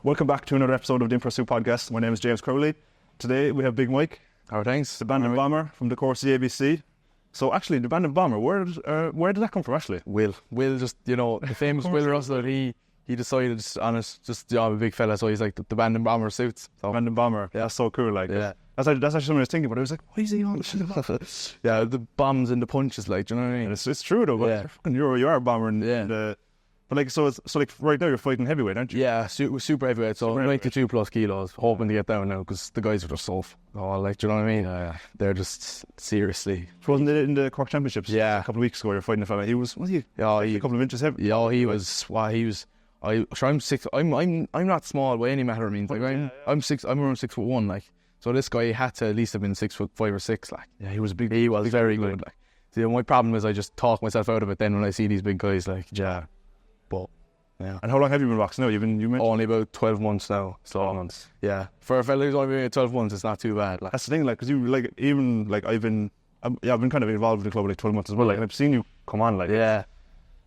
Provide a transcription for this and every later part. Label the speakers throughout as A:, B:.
A: Welcome back to another episode of the In Pursuit podcast. My name is James Crowley. Today we have Big Mike.
B: How are things?
A: The Bandon bomber from the Courcey ABC. So actually, the Bandon bomber, where did that come from actually?
B: Will just, the famous Will Russell, he decided on it, just, I'm a big fella, so he's like, the Bandon bomber suits. So.
A: Bandon bomber, yeah. That's so cool, like.
B: Yeah.
A: That's actually something I was thinking, but I was like, why is he on?
B: Yeah, the bombs and the punches, like, do you know what I mean?
A: And it's true though, but you are a bomber and but like, so right now you're fighting heavyweight, aren't you?
B: Yeah, super heavyweight, so 92 plus kilos, hoping to get down now, because the guys are just so, like, do you know what I mean? Yeah. They're just, seriously.
A: Wasn't it in the Cork Championships?
B: Yeah.
A: A couple of weeks ago, you're fighting a fella. Was he a couple of inches heavy?
B: Yeah, he was, I'm 6, I'm not small by any matter of means, like, I'm around 6'1", like, so this guy had to at least have been 6'5" or 6", like.
A: Yeah, he was big.
B: He was very good, like. See, my problem is I just talk myself out of it then when I see these big guys, like, yeah. But, yeah.
A: And how long have you been boxing now? You mentioned
B: only about 12 months now. So,
A: 12 months.
B: Yeah. For a fella who's only been 12 months, it's not too bad. Like.
A: That's the thing, like, because you, like, even, like, I've been kind of involved with the club like 12 months as well, like, and I've seen you come on, like.
B: Yeah.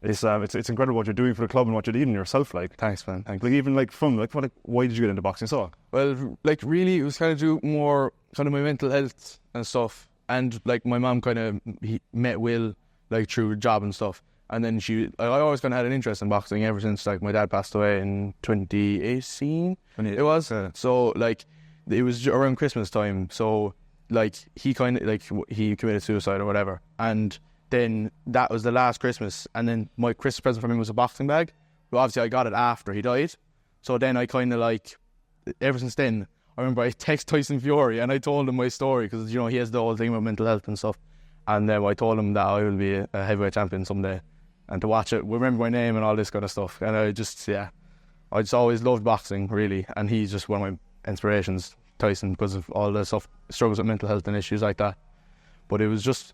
A: It's incredible what you're doing for the club and what you're leading yourself, like.
B: Thanks, man. Thanks.
A: Like, even, like, why did you get into boxing so?
B: Well, like, really, it was kind of due more kind of my mental health and stuff. And, like, my mum kind of met Will, like, through job and stuff. And then I always kind of had an interest in boxing ever since, like, my dad passed away in 2018, it was. Yeah. So, like, it was around Christmas time. So, like, he kind of, like, he committed suicide or whatever. And then that was the last Christmas. And then my Christmas present for him was a boxing bag. But obviously I got it after he died. So then I kind of, like, ever since then, I remember I texted Tyson Fury and I told him my story because, he has the whole thing about mental health and stuff. And then I told him that I will be a heavyweight champion someday. And to watch it, remember my name and all this kind of stuff. And I just always loved boxing, really. And he's just one of my inspirations, Tyson, because of all the stuff, struggles with mental health and issues like that. But it was just,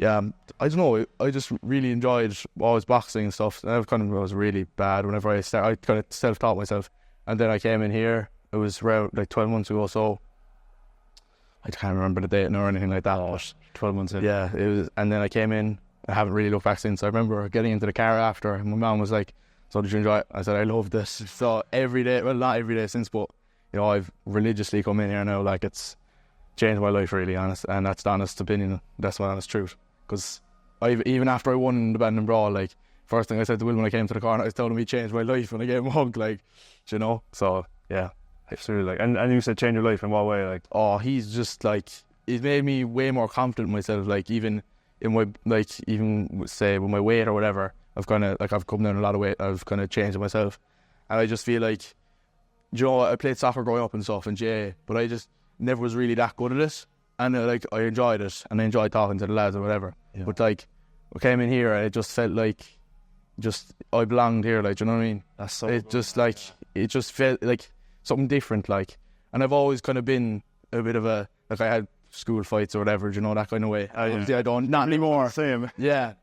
B: I don't know, I just really enjoyed always boxing and stuff. And I was really bad whenever I started. I kind of self-taught myself. And then I came in here, it was around like 12 months ago, so I can't remember the date or anything like that. But 12 months in. Yeah, it was, and then I came in. I haven't really looked back since. I remember getting into the car after, and my mum was like, "So did you enjoy it?" I said, "I love this." So every day, well, not every day since, but I've religiously come in here now. Like, it's changed my life, really, honest, and that's the honest opinion. That's my honest truth. Because even after I won the Bandon Brawl, like, first thing I said to Will when I came to the corner, I told him he changed my life when I gave him a hug, like, So yeah,
A: absolutely. Like, and you said change your life in what way? Like,
B: he's just like, he's made me way more confident in myself. Like, even in my, like, even say with my weight or whatever, I've come down a lot of weight. I've kind of changed myself, and I just feel like, I played soccer growing up and stuff in GA, but I just never was really that good at it, and I enjoyed it, and I enjoyed talking to the lads or whatever. Yeah. But like, I came in here, and it just felt like, I belonged here. Like, do you know what I mean?
A: That's so.
B: It just like, it just felt like something different. Like, and I've always kind of been a bit of a, like, I had school fights or whatever, that kind of way. Obviously, I don't, not anymore.
A: Same.
B: Yeah.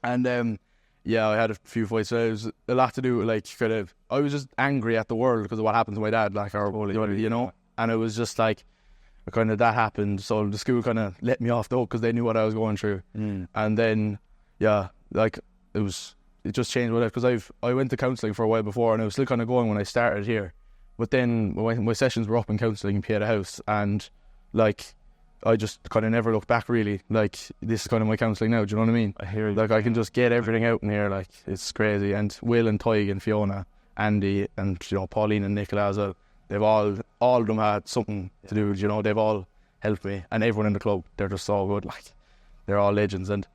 B: And I had a few fights. So it was a lot to do with, like, kind of, I was just angry at the world because of what happened to my dad, like, and it was just like, kind of that happened. So the school kind of let me off the hook because they knew what I was going through. And then, like, it just changed my life because I went to counselling for a while before, and I was still kind of going when I started here. But then my sessions were up in counselling in Pieta House, and, like, I just kind of never looked back, really. Like, this is kind of my counselling now, do you know what I mean?
A: I hear you.
B: Like, I can just get everything out in here, like, it's crazy. And Will and Tig and Fiona, Andy and, Pauline and Nicola as well, they've all of them had something to do, they've all helped me. And everyone in the club, they're just so good, like, they're all legends. And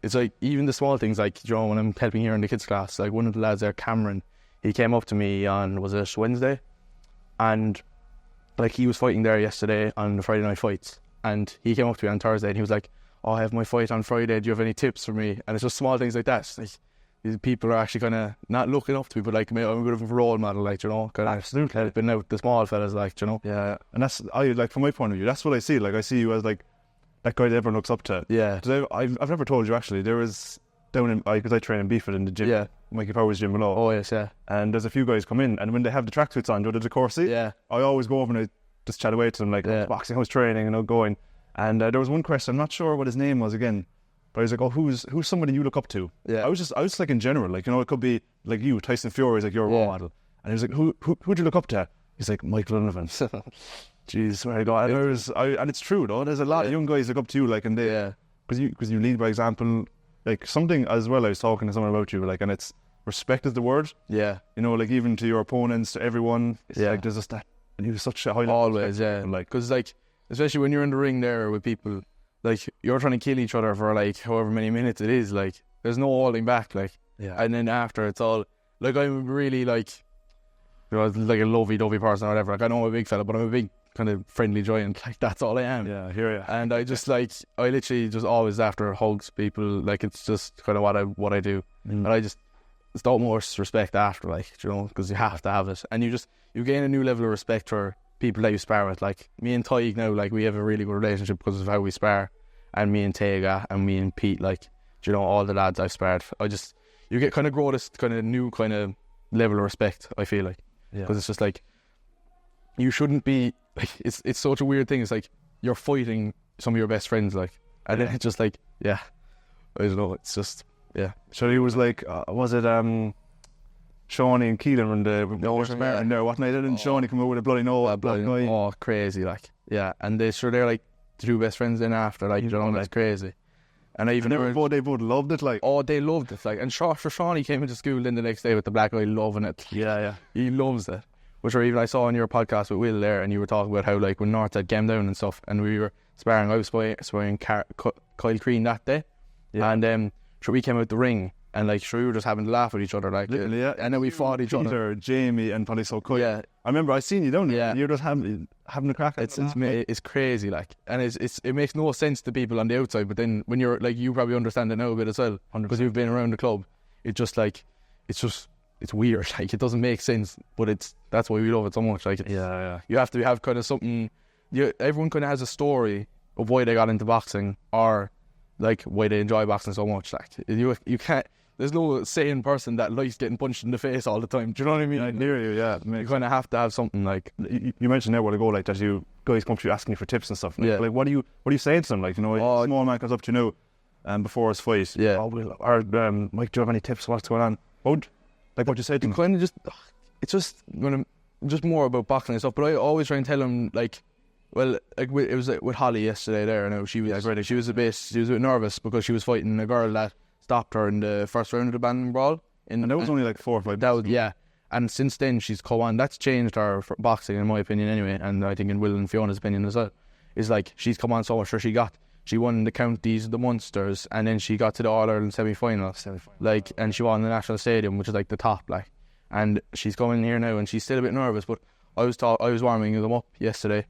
B: it's like, even the small things, like, when I'm helping here in the kids' class, like, one of the lads there, Cameron, he came up to me on, was it Wednesday? And, like, he was fighting there yesterday on the Friday night fights. And he came up to me on Thursday and he was like, I have my fight on Friday, do you have any tips for me? And it's just small things like that. It's like, these people are actually kind of not looking up to me, but, like, I'm a bit of a role model, like, kind of
A: absolutely
B: helping out the small fellas, like,
A: Yeah, and that's, like, from my point of view, that's what I see. Like, I see you as, like, that guy that everyone looks up to.
B: Yeah.
A: I've never told you, actually, there was down in, because I train in Beeford in the gym.
B: Yeah.
A: Mikey Power's gym below.
B: Oh, yes, yeah.
A: And there's a few guys come in, and when they have the tracksuits on, the Courcey,
B: yeah,
A: I always go over and I just chat away to them, like, boxing, how's training, and going. And there was one question, I'm not sure what his name was again, but I was like, oh, who's somebody you look up to?
B: Yeah.
A: I was like, in general, like, it could be like you, Tyson Fury is like your role model. And he was like, who'd you look up to? He's like, Michael Donovan. Jeez, swear to God. And it's true though. There's a lot of young guys look up to you, like, and they, because you lead by example. Like something as well, I was talking to someone about you, like, and it's respect is the word.
B: Yeah.
A: You know, like even to your opponents, to everyone. It's like there's just that. And he was such a high level.
B: Always, yeah.
A: Like,
B: because like, especially when you're in the ring there with people, like you're trying to kill each other for like however many minutes it is. Like there's no holding back. Like, and then after it's all like I'm really like, you know, like a lovey-dovey person or whatever. Like I know I'm a big fella, but I'm a big kind of friendly giant. Like that's all I am.
A: Yeah, I hear you.
B: And I just like I literally just always after hugs people. Like it's just kind of what I do, and I just it's the utmost respect after, like, you know, because you have to have it, and you gain a new level of respect for people that you spar with. Like me and Tyg now, like we have a really good relationship because of how we spar, and me and Tega and me and Pete, like, you know, all the lads I've sparred. You get kind of grow this kind of new kind of level of respect. I feel like because it's just like you shouldn't be like it's such a weird thing. It's like you're fighting some of your best friends, like, and then it's just like I don't know. It's just
A: So he was like, was it Shawnee and Keelan when and there what night didn't Shawnee come out with a bloody nose, black eye?
B: Oh, crazy, like, yeah, and they're like the two best friends then after, like, you know, that's crazy. And I even
A: they both loved it, like.
B: Oh, they loved it, like, and for Shawnee came into school then the next day with the black eye, loving it.
A: Yeah,
B: he loves it. Which or even I saw on your podcast with Will there, and you were talking about how like when North had game down and stuff, and we were sparring. I was sparring Kyle Crean that day, and so we came out the ring, and like we were just having to laugh at each other, like, and then we fought each other.
A: Jamie and probably so Kyle.
B: Yeah,
A: I remember I seen you down there.
B: Yeah,
A: you're just having a crack.
B: It's crazy, like, and it makes no sense to people on the outside, but then when you're like, you probably understand it now a bit as well, because you've been around the club. It just like it's weird, like it doesn't make sense, but that's why we love it so much. Like, you have to have kind of something. Everyone kind of has a story of why they got into boxing, or like why they enjoy boxing so much. Like you can't. There's no sane person that likes getting punched in the face all the time. Do you know what I mean?
A: I hear you. Yeah,
B: you kind of have to have something like.
A: You mentioned there a while ago, like that you guys come to you asking you for tips and stuff. Like, like what are you saying to them? Like, you know, a small man comes up to you now, before his fight.
B: Yeah.
A: Mike, do you have any tips? What's going on? Like what you said to him.
B: Kind of it's just more about boxing and stuff. But I always try and tell him, like, well, like it was like with Holly yesterday there. I know she was a bit nervous because she was fighting a girl that stopped her in the first round of the Bandon Brawl.
A: And that was only like 4 or 5
B: days. And since then she's come on. That's changed her boxing, in my opinion, anyway. And I think in Will and Fiona's opinion as well. Is like she's come on so much. She won the counties, the Munsters, and then she got to the All-Ireland semi-final. Like, and she won the National Stadium, which is like the top, like. And she's coming here now, and she's still a bit nervous. But I was warming them up yesterday,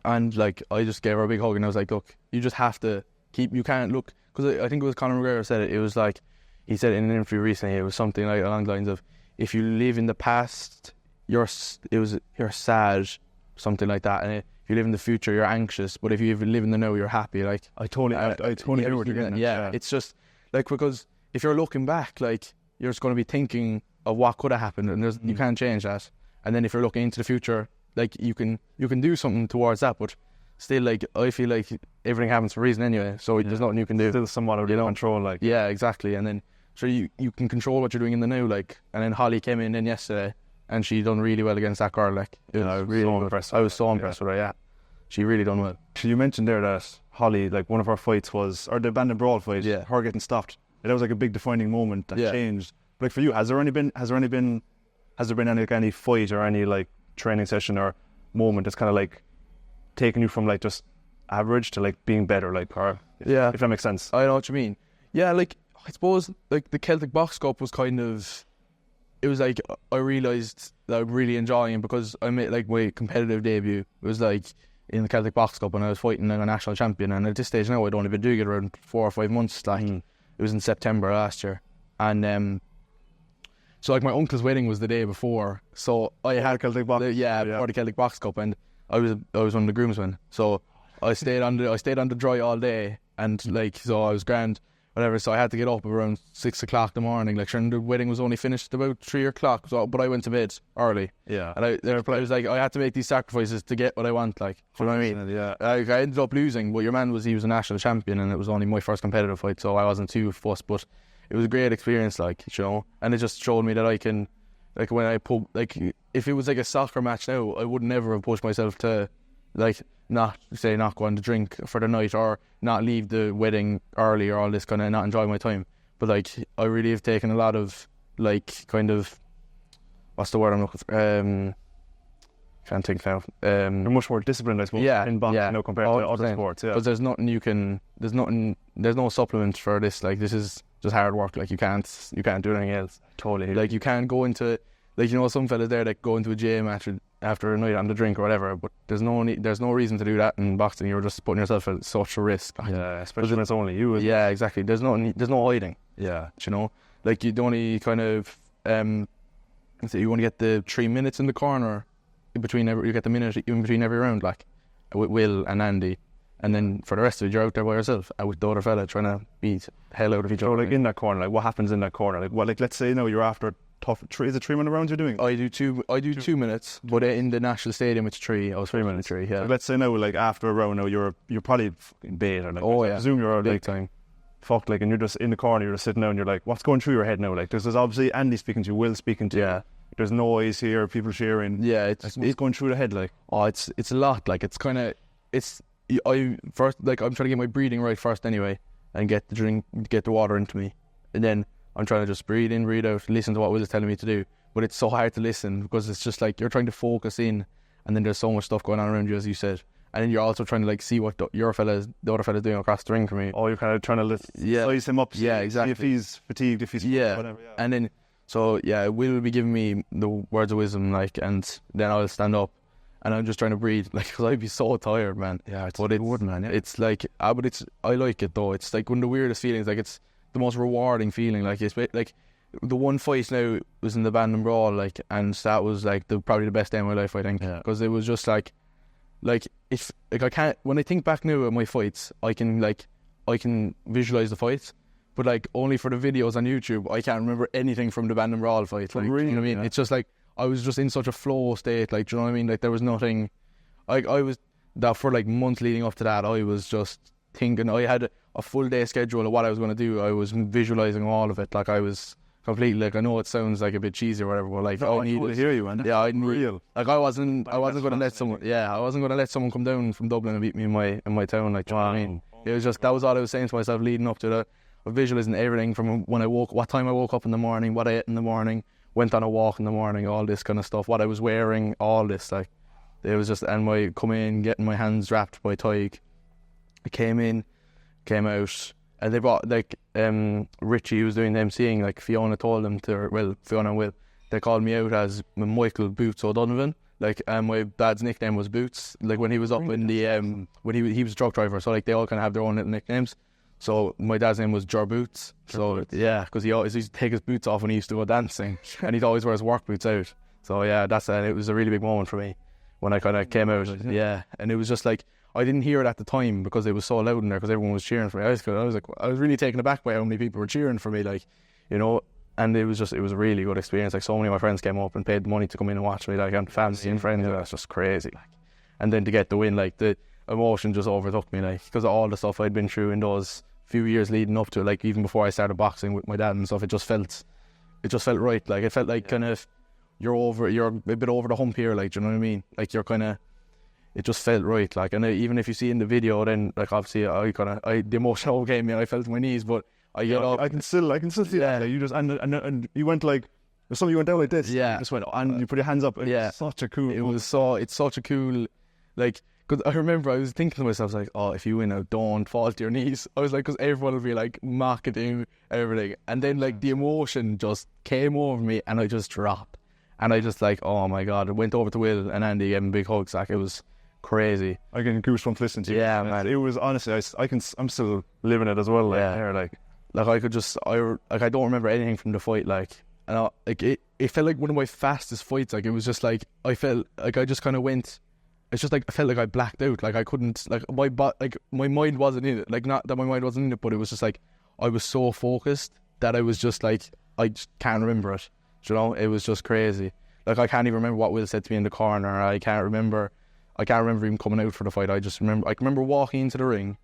B: and like I just gave her a big hug, and I was like, look, you just have to keep. You can't look, because I think it was Conor McGregor said it. It was like he said it in an interview recently. It was something like along the lines of, if you live in the past, you're sad, something like that, and if you live in the future, you're anxious. But if you live in the now, you're happy. Like
A: I totally hear what you're getting at.
B: Yeah, it's just like, because if you're looking back, like you're just going to be thinking of what could have happened, and you can't change that. And then if you're looking into the future, like you can do something towards that. But still, like I feel like everything happens for a reason anyway. So there's nothing you can do.
A: Still somewhat out of your control, like.
B: Yeah, exactly. And then so you can control what you're doing in the now, like. And then Holly came in then yesterday, and she done really well against that girl, like.
A: I was so impressed
B: with her, yeah. She really done well.
A: So you mentioned there that Holly, like one of her fights was, or the Bandon Brawl fight, her getting stopped. That was like a big defining moment that changed. But like for you, has there been any fight or any like training session or moment that's kind of like taking you from like just average to like being better, like, or if that makes sense?
B: I know what you mean. Yeah, like I suppose like the Celtic Box Cup was kind of, it was like I realised that I'm really enjoying it, because I made like my competitive debut. It was like in the Celtic Box Cup, and I was fighting like a national champion. And at this stage now, I'd only been doing it around 4 or 5 months. Like it was in September last year, and so like my uncle's wedding was the day before. So I had
A: Celtic Box,
B: for the Celtic Box Cup, and I was one of the groomsmen. So I stayed on the dry all day, and like so I was grand. Whatever, so I had to get up around 6 o'clock in the morning. Like, sure, the wedding was only finished about 3 o'clock. So, but I went to bed early.
A: Yeah,
B: and I was like, I had to make these sacrifices to get what I want. Like, you know what I mean?
A: Yeah.
B: I ended up losing, but your man he was a national champion, and it was only my first competitive fight, so I wasn't too fussed. But it was a great experience, like, you know, and it just showed me that I can like when I put, like if it was like a soccer match now, I would never have pushed myself to like not go on to drink for the night or not leave the wedding early or all this kind of not enjoy my time. But like I really have taken a lot of like kind of, what's the word I'm looking for? Can't think now.
A: You're much more disciplined, I suppose, in boxing compared to other sports. Yeah,
B: because there's no supplement for this. Like this is just hard work. Like you can't do anything else.
A: Totally.
B: Like you can't go into, like, you know, some fellas there that go into a gym after a night on the drink or whatever. But there's no reason to do that in boxing. You're just putting yourself at such a risk.
A: Yeah, especially when it's only you.
B: Yeah, exactly. There's no hiding.
A: Yeah,
B: you know, like you only kind of so you want to get the 3 minutes in the corner. You get the minute in between every round, like with Will and Andy, and then for the rest of it, you're out there by yourself, with the other fella trying to beat hell out of each other.
A: So, like in that corner, like what happens in that corner? Like, what? Like, let's say you're after tough. Is it 3 minute rounds you're doing?
B: I do 2 minutes, but in the National Stadium it's 3. I was 3 minutes. 3, yeah.
A: Like, let's say now, like after a round, now you're probably fucking bait, or like, I presume you're
B: big
A: like
B: time.
A: Fucked, like, and you're just in the corner, you're just sitting down, and you're like, what's going through your head now? Like, there's obviously Andy speaking to you, Will speaking to you. There's noise here, people cheering.
B: Yeah,
A: it's going through the head, like.
B: Oh, it's a lot. Like, it's kind of, I'm trying to get my breathing right first anyway, and get the water into me, and then I'm trying to just breathe in, breathe out, listen to what Will is telling me to do. But it's so hard to listen because it's just like you're trying to focus in, and then there's so much stuff going on around you, as you said. And then you're also trying to like see what the other fella's doing across the ring from you.
A: Oh, you're kind of trying to size him up.
B: Yeah, exactly.
A: See if he's fatigued, if he's whatever. Yeah.
B: And then Will will be giving me the words of wisdom, like, and then I'll stand up, and I'm just trying to breathe, like, because I'd be so tired, man.
A: Yeah, it's good, man. Yeah.
B: It's like, I like it though. It's like one of the weirdest feelings. Like, it's the most rewarding feeling. Like, it's like the one fight now was in the Bandon Brawl, like, and that was like probably the best day of my life, I think, because it was just like if like I can't, when I think back now at my fights, I can visualize the fights, but like only for the videos on YouTube, I can't remember anything from the Bandon Brawl fight. Like,
A: really?
B: You know what I mean? Yeah. It's just like I was just in such a flow state. Like, do you know what I mean? Like, there was nothing. Like, I was that for like months leading up to that. I was just thinking. I had a full day schedule of what I was going to do. I was visualizing all of it. Like, I was completely, like, I know it sounds like a bit cheesy or whatever, but like,
A: no, I totally hear you, man.
B: Yeah, I need,
A: real.
B: Like, I wasn't going to let someone. Yeah, I wasn't going to let someone come down from Dublin and beat me in my town. Like, do you know what I mean? It was just, that was all I was saying to myself leading up to that. Visualizing everything from when I woke, what time I woke up in the morning, what I ate in the morning, went on a walk in the morning, all this kind of stuff, what I was wearing, all this. Like, it was just, and my come in, getting my hands wrapped by Tig. I came in, came out, and they brought, like, Richie, who was doing the MCing, like, Fiona and Will, they called me out as Michael Boots O'Donovan. Like, my dad's nickname was Boots. Like, when he was up in the, when he was a truck driver, so like they all kind of have their own little nicknames. So my dad's name was Jar Boots. So yeah, because he always used to take his boots off when he used to go dancing, and he'd always wear his work boots out. So yeah, it was a really big moment for me when I kind of came out. Yeah, and it was just like, I didn't hear it at the time because it was so loud in there because everyone was cheering for me. I was really taken aback by how many people were cheering for me, like, you know. And it was a really good experience. Like, so many of my friends came up and paid the money to come in and watch me, like, and family and friends. That's just crazy. Like, and then to get the win, like, the emotion just overtook me, like, because of all the stuff I'd been through in those few years leading up to it, like, even before I started boxing with my dad and stuff. It just felt right. Like, it felt like kind of you're a bit over the hump here, like, do you know what I mean? Like, you're kind of, it just felt right, like. And even if you see in the video, then, like, obviously the emotion overcame me and I fell to my knees, but I get up.
A: I can still see that. Like, you just and you went like, there's something you went down like this.
B: Yeah.
A: You just went and you put your hands up. It's such a cool.
B: It's such a cool, like. Because I remember I was thinking to myself, like, oh, if you win now, don't fall to your knees. I was like, because everyone will be like mocking you, everything. And then, like, the emotion just came over me and I just dropped. And I just, like, oh my God. I went over to Will and Andy, gave him big hugs. Like, it was crazy.
A: I get goosebumps listening to you.
B: Yeah, man.
A: It was, honestly, I'm still living it as well. Like, there, like
B: I could just, I don't remember anything from the fight, like. And it felt like one of my fastest fights. Like, it was just like, I felt like I just kind of went. It's just like I felt like I blacked out. Like, I couldn't, like, my mind wasn't in it. Like, not that my mind wasn't in it, but it was just like I was so focused that I was just like, I just can't remember it. You know, it was just crazy. Like, I can't even remember what Will said to me in the corner. I can't remember him coming out for the fight. I remember walking into the ring,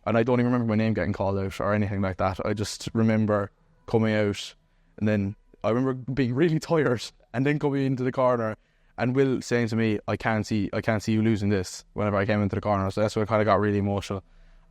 B: and I don't even remember my name getting called out or anything like that. I just remember coming out, and then I remember being really tired and then coming into the corner and Will saying to me, I can't see you losing this whenever I came into the corner. So that's when I kind of got really emotional.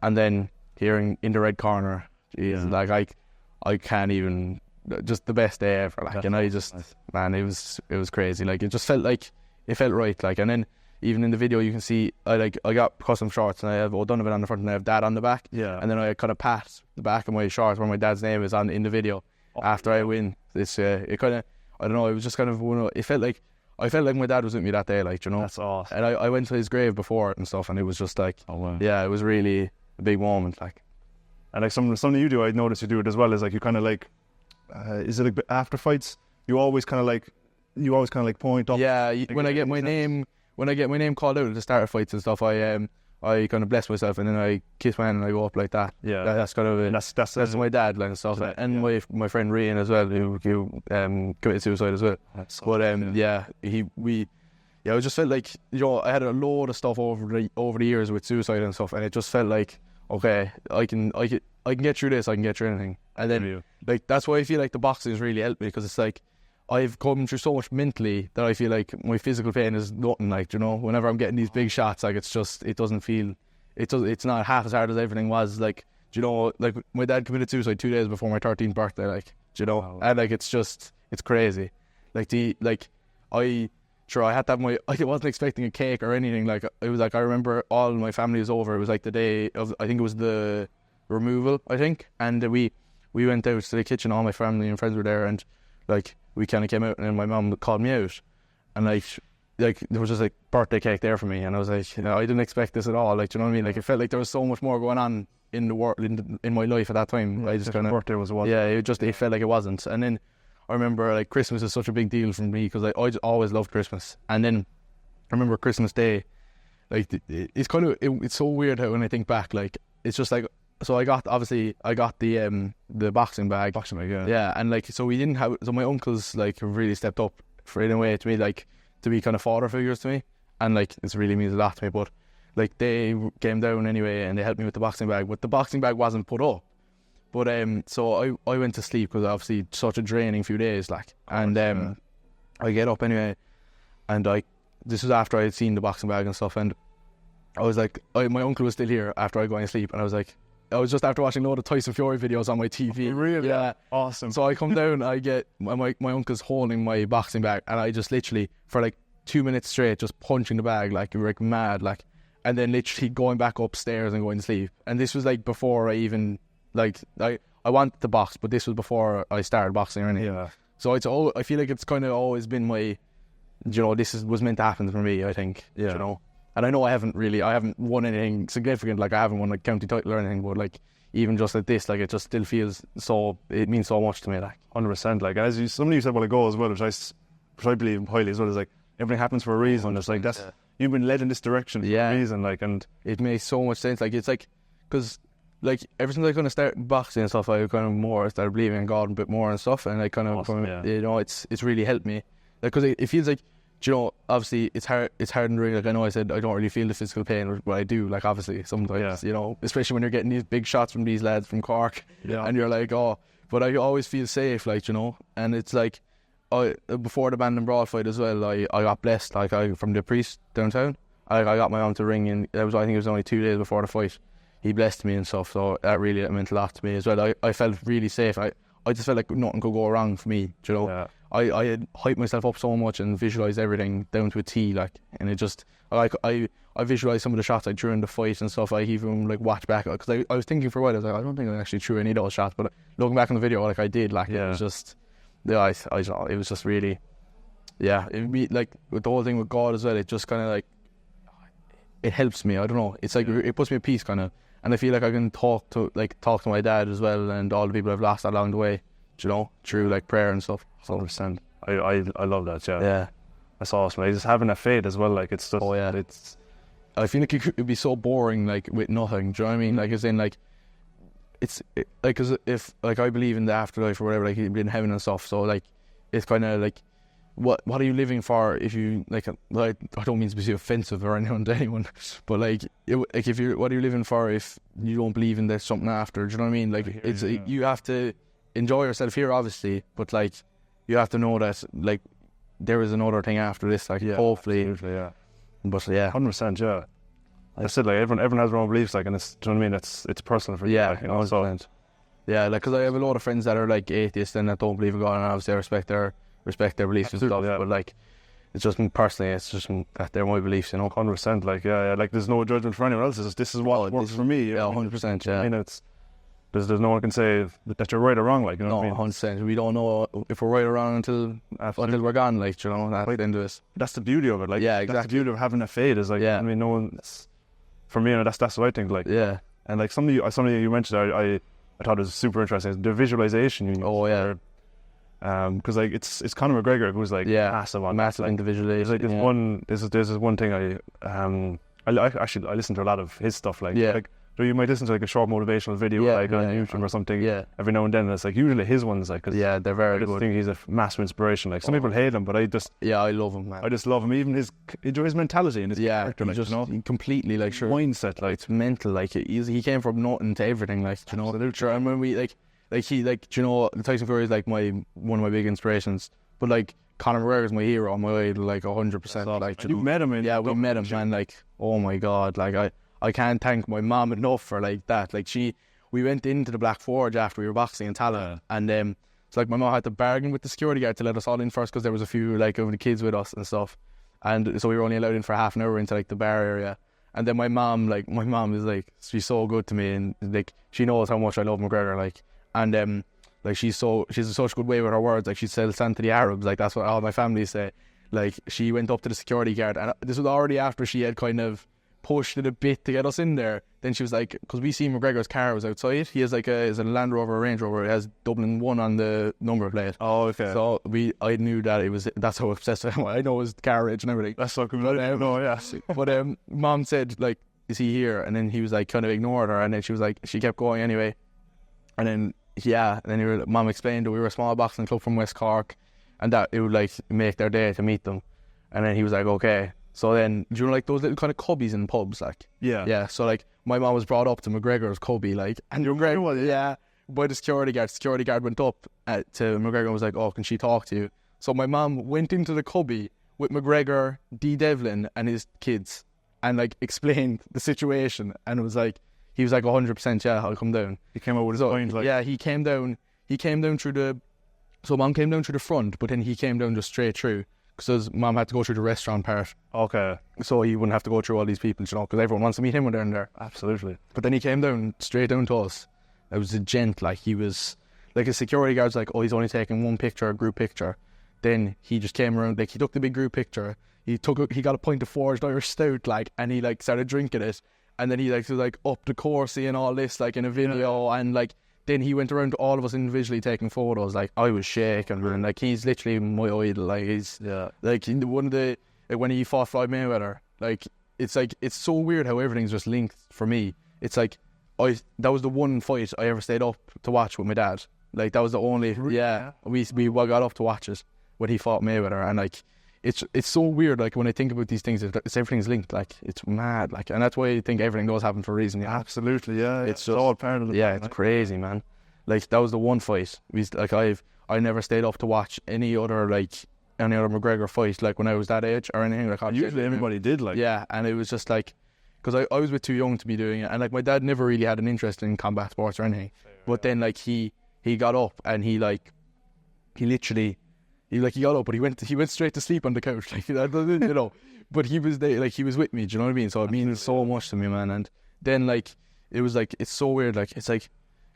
B: And then hearing in the red corner, geez, like I can't even, just the best day ever. Like, and I just, man, it was crazy. Like, it just felt like, it felt right. Like, and then even in the video you can see I got custom shorts and I have O'Donovan on the front and I have Dad on the back. Yeah. And then I kind of pat the back of my shorts where my dad's name is on in the video after I win. It's it kind of, I don't know, it was just kind of it felt like I felt like my dad was with me that day, like, you know.
A: That's awesome.
B: And I went to his grave before it and stuff, and it was just like, yeah, it was really a big moment, like.
A: And like something you do, I noticed you do it as well, is like you kind of like, is it like after fights? You always kind of like point up.
B: Yeah, when I get my name called out at the start of fights and stuff, I kind of bless myself and then I kiss my hand and I go up like that. Yeah, that's kind of it. That's my dad, like, and stuff, and my friend Rian as well, who committed suicide as well. But I just felt like, you know, I had a load of stuff over the years with suicide and stuff, and it just felt like, okay, I can get through this, I can get through anything. And then like that's why I feel like the boxing has really helped me, because it's like I've come through so much mentally that I feel like my physical pain is nothing. Like, you know, whenever I'm getting these big shots, like, it's not half as hard as everything was. Like, you know, like my dad committed suicide 2 days before my 13th birthday, like, you know, and like it's crazy. Like I had to have I wasn't expecting a cake or anything. Like, it was like, I remember all my family was over. It was like the day of, I think it was the removal, I think, and we went out to the kitchen. All my family and friends were there, and like we kind of came out, and then my mum called me out, and like there was just like birthday cake there for me, and I was like, you know, I didn't expect this at all. Like, do you know what I mean? Like, it felt like there was so much more going on in the world, in my life at that time. I just kind of,
A: birthday was one.
B: Yeah, it felt like it wasn't. And then I remember, like, Christmas is such a big deal for me, because I just always loved Christmas. And then I remember Christmas Day, like, it's kind of it's so weird how when I think back, like, it's just like, so I got the boxing bag. Yeah, and like, so my uncles like really stepped up in a way to me, like, to be kind of father figures to me, and like, this really means a lot to me. But like, they came down anyway and they helped me with the boxing bag, but the boxing bag wasn't put up. But so I went to sleep, because obviously such a draining few days, like, and I get up anyway, and this was after I had seen the boxing bag and stuff, and I was like, my uncle was still here after I go to sleep, and I was just after watching a lot of Tyson Fury videos on my TV.
A: Really?
B: Yeah.
A: Awesome.
B: So I come down, I get my uncle's holding my boxing bag, and I just literally for like 2 minutes straight just punching the bag like mad, like, and then literally going back upstairs and going to sleep. And this was like before I even, like, I wanted to box, but this was before I started boxing or anything. Yeah. So I feel like it's kind of always been my, you know, was meant to happen for me, I think. Yeah. You know. And I know I haven't won anything significant, like I haven't won a county title or anything, but like, even just like this, like, it just still feels so, it means so much to me, like.
A: 100%, like, and as somebody you said while ago as well, which I believe highly as well, is like, everything happens for a reason. It's like, you've been led in this direction for a reason, like, and
B: it makes so much sense. Like, it's like, because like, ever since I kind of started boxing and stuff, I kind of started believing in God a bit more and stuff, and I kind of, you know, it's really helped me, like, because it feels like, you know, obviously it's hard in the ring. Like, I know I said I don't really feel the physical pain, but I do, like, obviously sometimes, you know, especially when you're getting these big shots from these lads from Cork, and you're like, oh, but I always feel safe, like, you know. And it's like, before the Bandon Brawl fight as well, I got blessed, like, from the priest downtown, I got my mum to ring, and I think it was only 2 days before the fight, he blessed me and stuff, so that meant a lot to me as well. I felt really safe. I just felt like nothing could go wrong for me, you know. Yeah. I had hyped myself up so much and visualised everything down to a T, like, and it just, like, I visualised some of the shots I threw in the fight and stuff. I even, like, watched back, because I was thinking for a while, I was like, I don't think I actually threw any of those shots, but looking back on the video, like, I did, like, it was just, it was just really, it, like, with the whole thing with God as well, it just kind of, like, it helps me, I don't know, it's like, it puts me at peace, kind of, and I feel like I can talk to my dad as well, and all the people I've lost along the way, you know, through, like, prayer and stuff.
A: 100%. I love that. Yeah. That's awesome. Like, just having that faith as well. Like, it's just. Oh yeah. It's.
B: I feel like it could be so boring, like, with nothing. Do you know what I mean? Like, as in, like, like, cause if, like, I believe in the afterlife or whatever, like, in heaven and stuff. So, like, it's kind of like, what are you living for? If you, like, I don't mean to be offensive or anyone to anyone, but like if you, what are you living for if you don't believe in there's something after? Do you know what I mean? Like, you have to enjoy yourself here, obviously, but like, you have to know that like there is another thing after this. Like hopefully,
A: absolutely, yeah.
B: But yeah,
A: 100%, yeah. I said like everyone has their own beliefs, like, and it's, do you know what I mean? It's personal for you, like, you know.
B: 100%. Yeah, like because I have a lot of friends that are like atheists and that don't believe in God, and obviously I respect their beliefs and stuff. But like, it's just me personally, it's just that they're my beliefs, you know.
A: 100%, like yeah, like there's no judgment for anyone else. This is what works for me.
B: Yeah, 100%. Yeah,
A: I mean, there's no one can say that you're right or wrong, like, you know what I mean?
B: 100%. We don't know if we're right or wrong until we're gone, like, you know. That's the end of it.
A: That's the beauty of it, like.
B: Yeah, exactly.
A: That's the beauty of having a faith is like. I mean, no one. For me, that's what I think, like.
B: Yeah.
A: And like something you mentioned, I thought it was super interesting. The visualization you use.
B: Oh yeah.
A: Because like it's Conor McGregor who's like massive
B: individually.
A: There's like this one thing I listen to a lot of his stuff, like so you might listen to like a short motivational video on YouTube or something every now and then, and it's like usually his ones, like, cause
B: they're very good.
A: I think he's a massive inspiration. Like some people hate him, but I
B: love him, man.
A: I just love him, even his mentality and his character, like,
B: just,
A: you know,
B: completely like
A: mindset, like
B: it's mental. Like he came from nothing to everything, like, you know. Sure, and when we like he, like, you know, Tyson Fury is like one of my big inspirations, but like Conor McGregor is my hero, my idol, like 100%. Like,
A: you met him,
B: we met him, man. Like, oh my god, like I can't thank my mom enough for like that. Like we went into the Black Forge after we were boxing in Tala, and it's like my mom had to bargain with the security guard to let us all in first because there was a few like of the kids with us and stuff, and so we were only allowed in for half an hour into like the bar area. And then my mom is like, she's so good to me, and like she knows how much I love McGregor, like, and like she's such a good way with her words. Like she sells sand to the Arabs, like that's what all my family say. Like she went up to the security guard, and this was already after she had kind of pushed it a bit to get us in there. Then she was like, because we see McGregor's car was outside. He has like a Land Rover, a Range Rover. It has Dublin 1 on the number plate.
A: Oh, okay.
B: So I knew that that's how obsessed I am. I know his carriage and everything.
A: That's so cool. No, yeah.
B: But mom said, like, is he here? And then he was like, kind of ignored her. And then she was like, she kept going anyway. And then mom explained that we were a small boxing club from West Cork, and that it would like make their day to meet them. And then he was like, okay. So then, do you know like those little kind of cubbies in pubs, like? Yeah. So like my mom was brought up to McGregor's cubby, like, and McGregor, by the security guard. Security guard went up to McGregor and was like, oh, can she talk to you? So my mom went into the cubby with McGregor, D. Devlin, and his kids, and like explained the situation, and it was like, he was like 100%, yeah, I'll come down.
A: He came out with his point, like.
B: Yeah, he came down through so mom came down through the front, but then he came down just straight through, because mom had to go through the restaurant part.
A: Okay.
B: So he wouldn't have to go through all these people, you know, because everyone wants to meet him when they're in there.
A: Absolutely.
B: But then he came down, straight down to us. It was a gent, like, he was, like, a security guard's like, oh, he's only taking one picture, a group picture. Then he just came around, like, he took the big group picture, he got a pint of forged Irish stout, like, and he, like, started drinking it. And then he, like, was, like, up the Courcey and all this, like, in a video, and, like, then he went around to all of us individually taking photos. Like, I was shaking, man. Like, he's literally my idol. Like, he's like one of the, like, when he fought Floyd Mayweather. Like, it's so weird how everything's just linked for me. It's like that was the one fight I ever stayed up to watch with my dad. Like, that was the only we got up to watch it when he fought Mayweather, and like it's so weird. Like, when I think about these things, it's everything's linked. Like, it's mad. Like, and that's why I think everything does happen for a reason. Yeah,
A: absolutely. Yeah,
B: it's just
A: all part of it.
B: Yeah, it's crazy, man. Like, that was the one fight. I never stayed up to watch any other McGregor fight. Like, when I was that age or anything. Like,
A: usually everybody did. Like,
B: yeah, and it was just like, because I was a bit too young to be doing it, and like my dad never really had an interest in combat sports or anything. But then like he got up and he got up, but he went straight to sleep on the couch, like, you know. But he was there, like, he was with me. Do you know what I mean? So it means so much to me, man. And then like it was like, it's so weird. Like, it's like,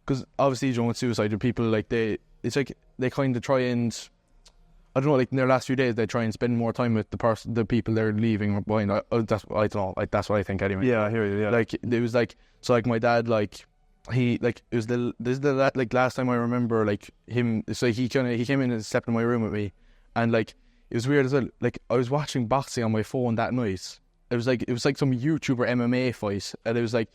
B: because obviously, you know, with suicide, people like they kind of try and, I don't know, like in their last few days, they try and spend more time with the people they're leaving behind. I don't know, like, that's what I think anyway.
A: Yeah, I hear you. Yeah,
B: like, it was like, so like my dad, like, he, like, it was like last time I remember, like, him. So he came in and slept in my room with me, and like it was weird as well. Like, I was watching boxing on my phone that night. It was like some YouTuber MMA fight, and it was live.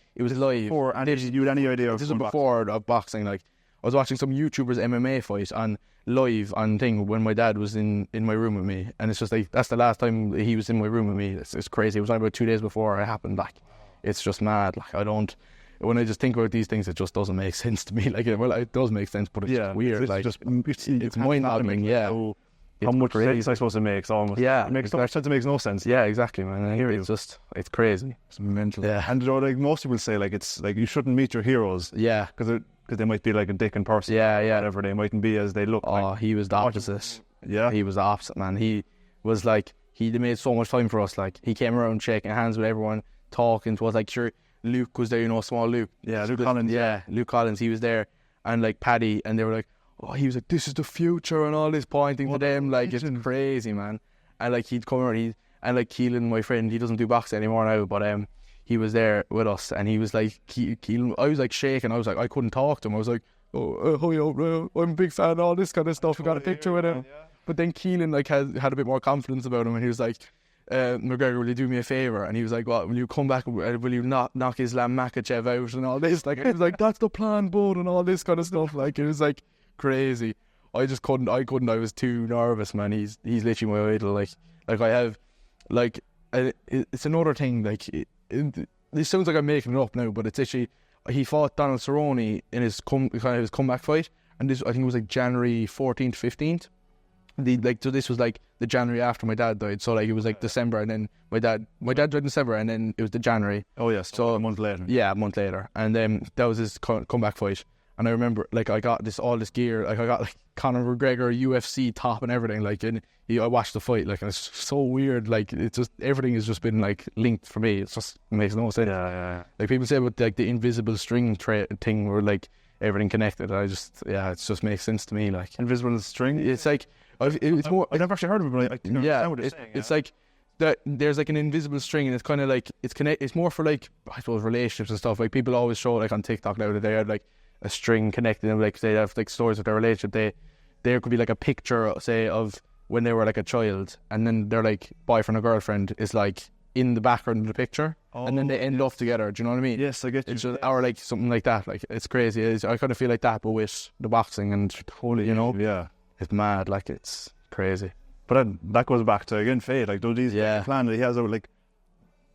A: Before, and did you had any idea of
B: this was before boxing? Like, I was watching some YouTuber's MMA fight on live on thing when my dad was in my room with me, and it's just like, that's the last time he was in my room with me. It's crazy. It was only about 2 days before it happened. Like, it's just mad. Like, when I just think about these things, it just doesn't make sense to me. Like, well, it does make sense, but it's just weird.
A: It's
B: like,
A: just
B: it's mind-boggling. Yeah.
A: How much sense I suppose it makes almost.
B: Yeah,
A: it makes so much sense. It makes no sense.
B: Yeah, exactly, man. I hear it's crazy.
A: It's mental.
B: Yeah,
A: and like most people say, like it's like you shouldn't meet your heroes.
B: Yeah,
A: because they might be like a dick in person.
B: Yeah,
A: whatever they mightn't be as they look.
B: Oh, like, he was the opposite.
A: Yeah,
B: he was the opposite, man. He was like he made so much time for us. Like he came around shaking hands with everyone, talking to us. Like sure, Luke was there, small Luke.
A: Yeah, Luke Collins.
B: Yeah, Luke Collins. He was there, and like Paddy, and they were like. Oh, he was like, this is the future and all this pointing to them. Like, it's crazy, man. And like, he'd come around, and like Keelan, my friend, he doesn't do boxing anymore now, but he was there with us, and he was like, Keelan, I was like shaking. I was like, I couldn't talk to him. I was like, I'm a big fan of all this kind of stuff. We got a picture with him. Yeah. But then Keelan like had a bit more confidence about him, and he was like, McGregor, will you do me a favour? And he was like, what, will you come back, will you knock Islam Makhachev out and all this? Like, he was like, that's the plan, bud, and all this kind of stuff. Like, it was like, crazy. I couldn't. I was too nervous, man. He's literally my idol. Like I have, like, it's another thing. Like, this sounds like I'm making it up now, but it's actually he fought Donald Cerrone in his comeback fight, and this I think it was like January 14th, 15th. So this was like the January after my dad died. So like it was like December, and then my dad died in December, and then it was the January.
A: Oh yes, so a month later.
B: Yeah, a month later, and that was his comeback fight. And I remember, like, I got all this gear. Like, I got, like, Conor McGregor UFC top and everything. Like, and I watched the fight. Like, and it's so weird. Like, it's just, everything has just been, like, linked for me. It makes no sense.
A: Yeah.
B: Like, people say about, like, the invisible string thing where, like, everything connected. It just makes sense to me. Like,
A: invisible string?
B: It's like, it's more...
A: I've never actually heard of it, but I understand what you're saying.
B: It's like, there's, like, an invisible string, and it's kind of, like, it's more for, like, I suppose, relationships and stuff. Like, people always show, like, on TikTok now that they have, like, a string connected them, like they have like stories of their relationship. There could be like a picture, say, of when they were like a child, and then their like boyfriend or girlfriend is like in the background of the picture, and then they end up together. Do you know what I mean?
A: Yes, I get you.
B: It's just, or like something like that. Like it's crazy. I kind of feel like that, but with the boxing and totally,
A: yeah,
B: it's mad. Like it's crazy.
A: But then that goes back to again fate. Like these plan that he has, like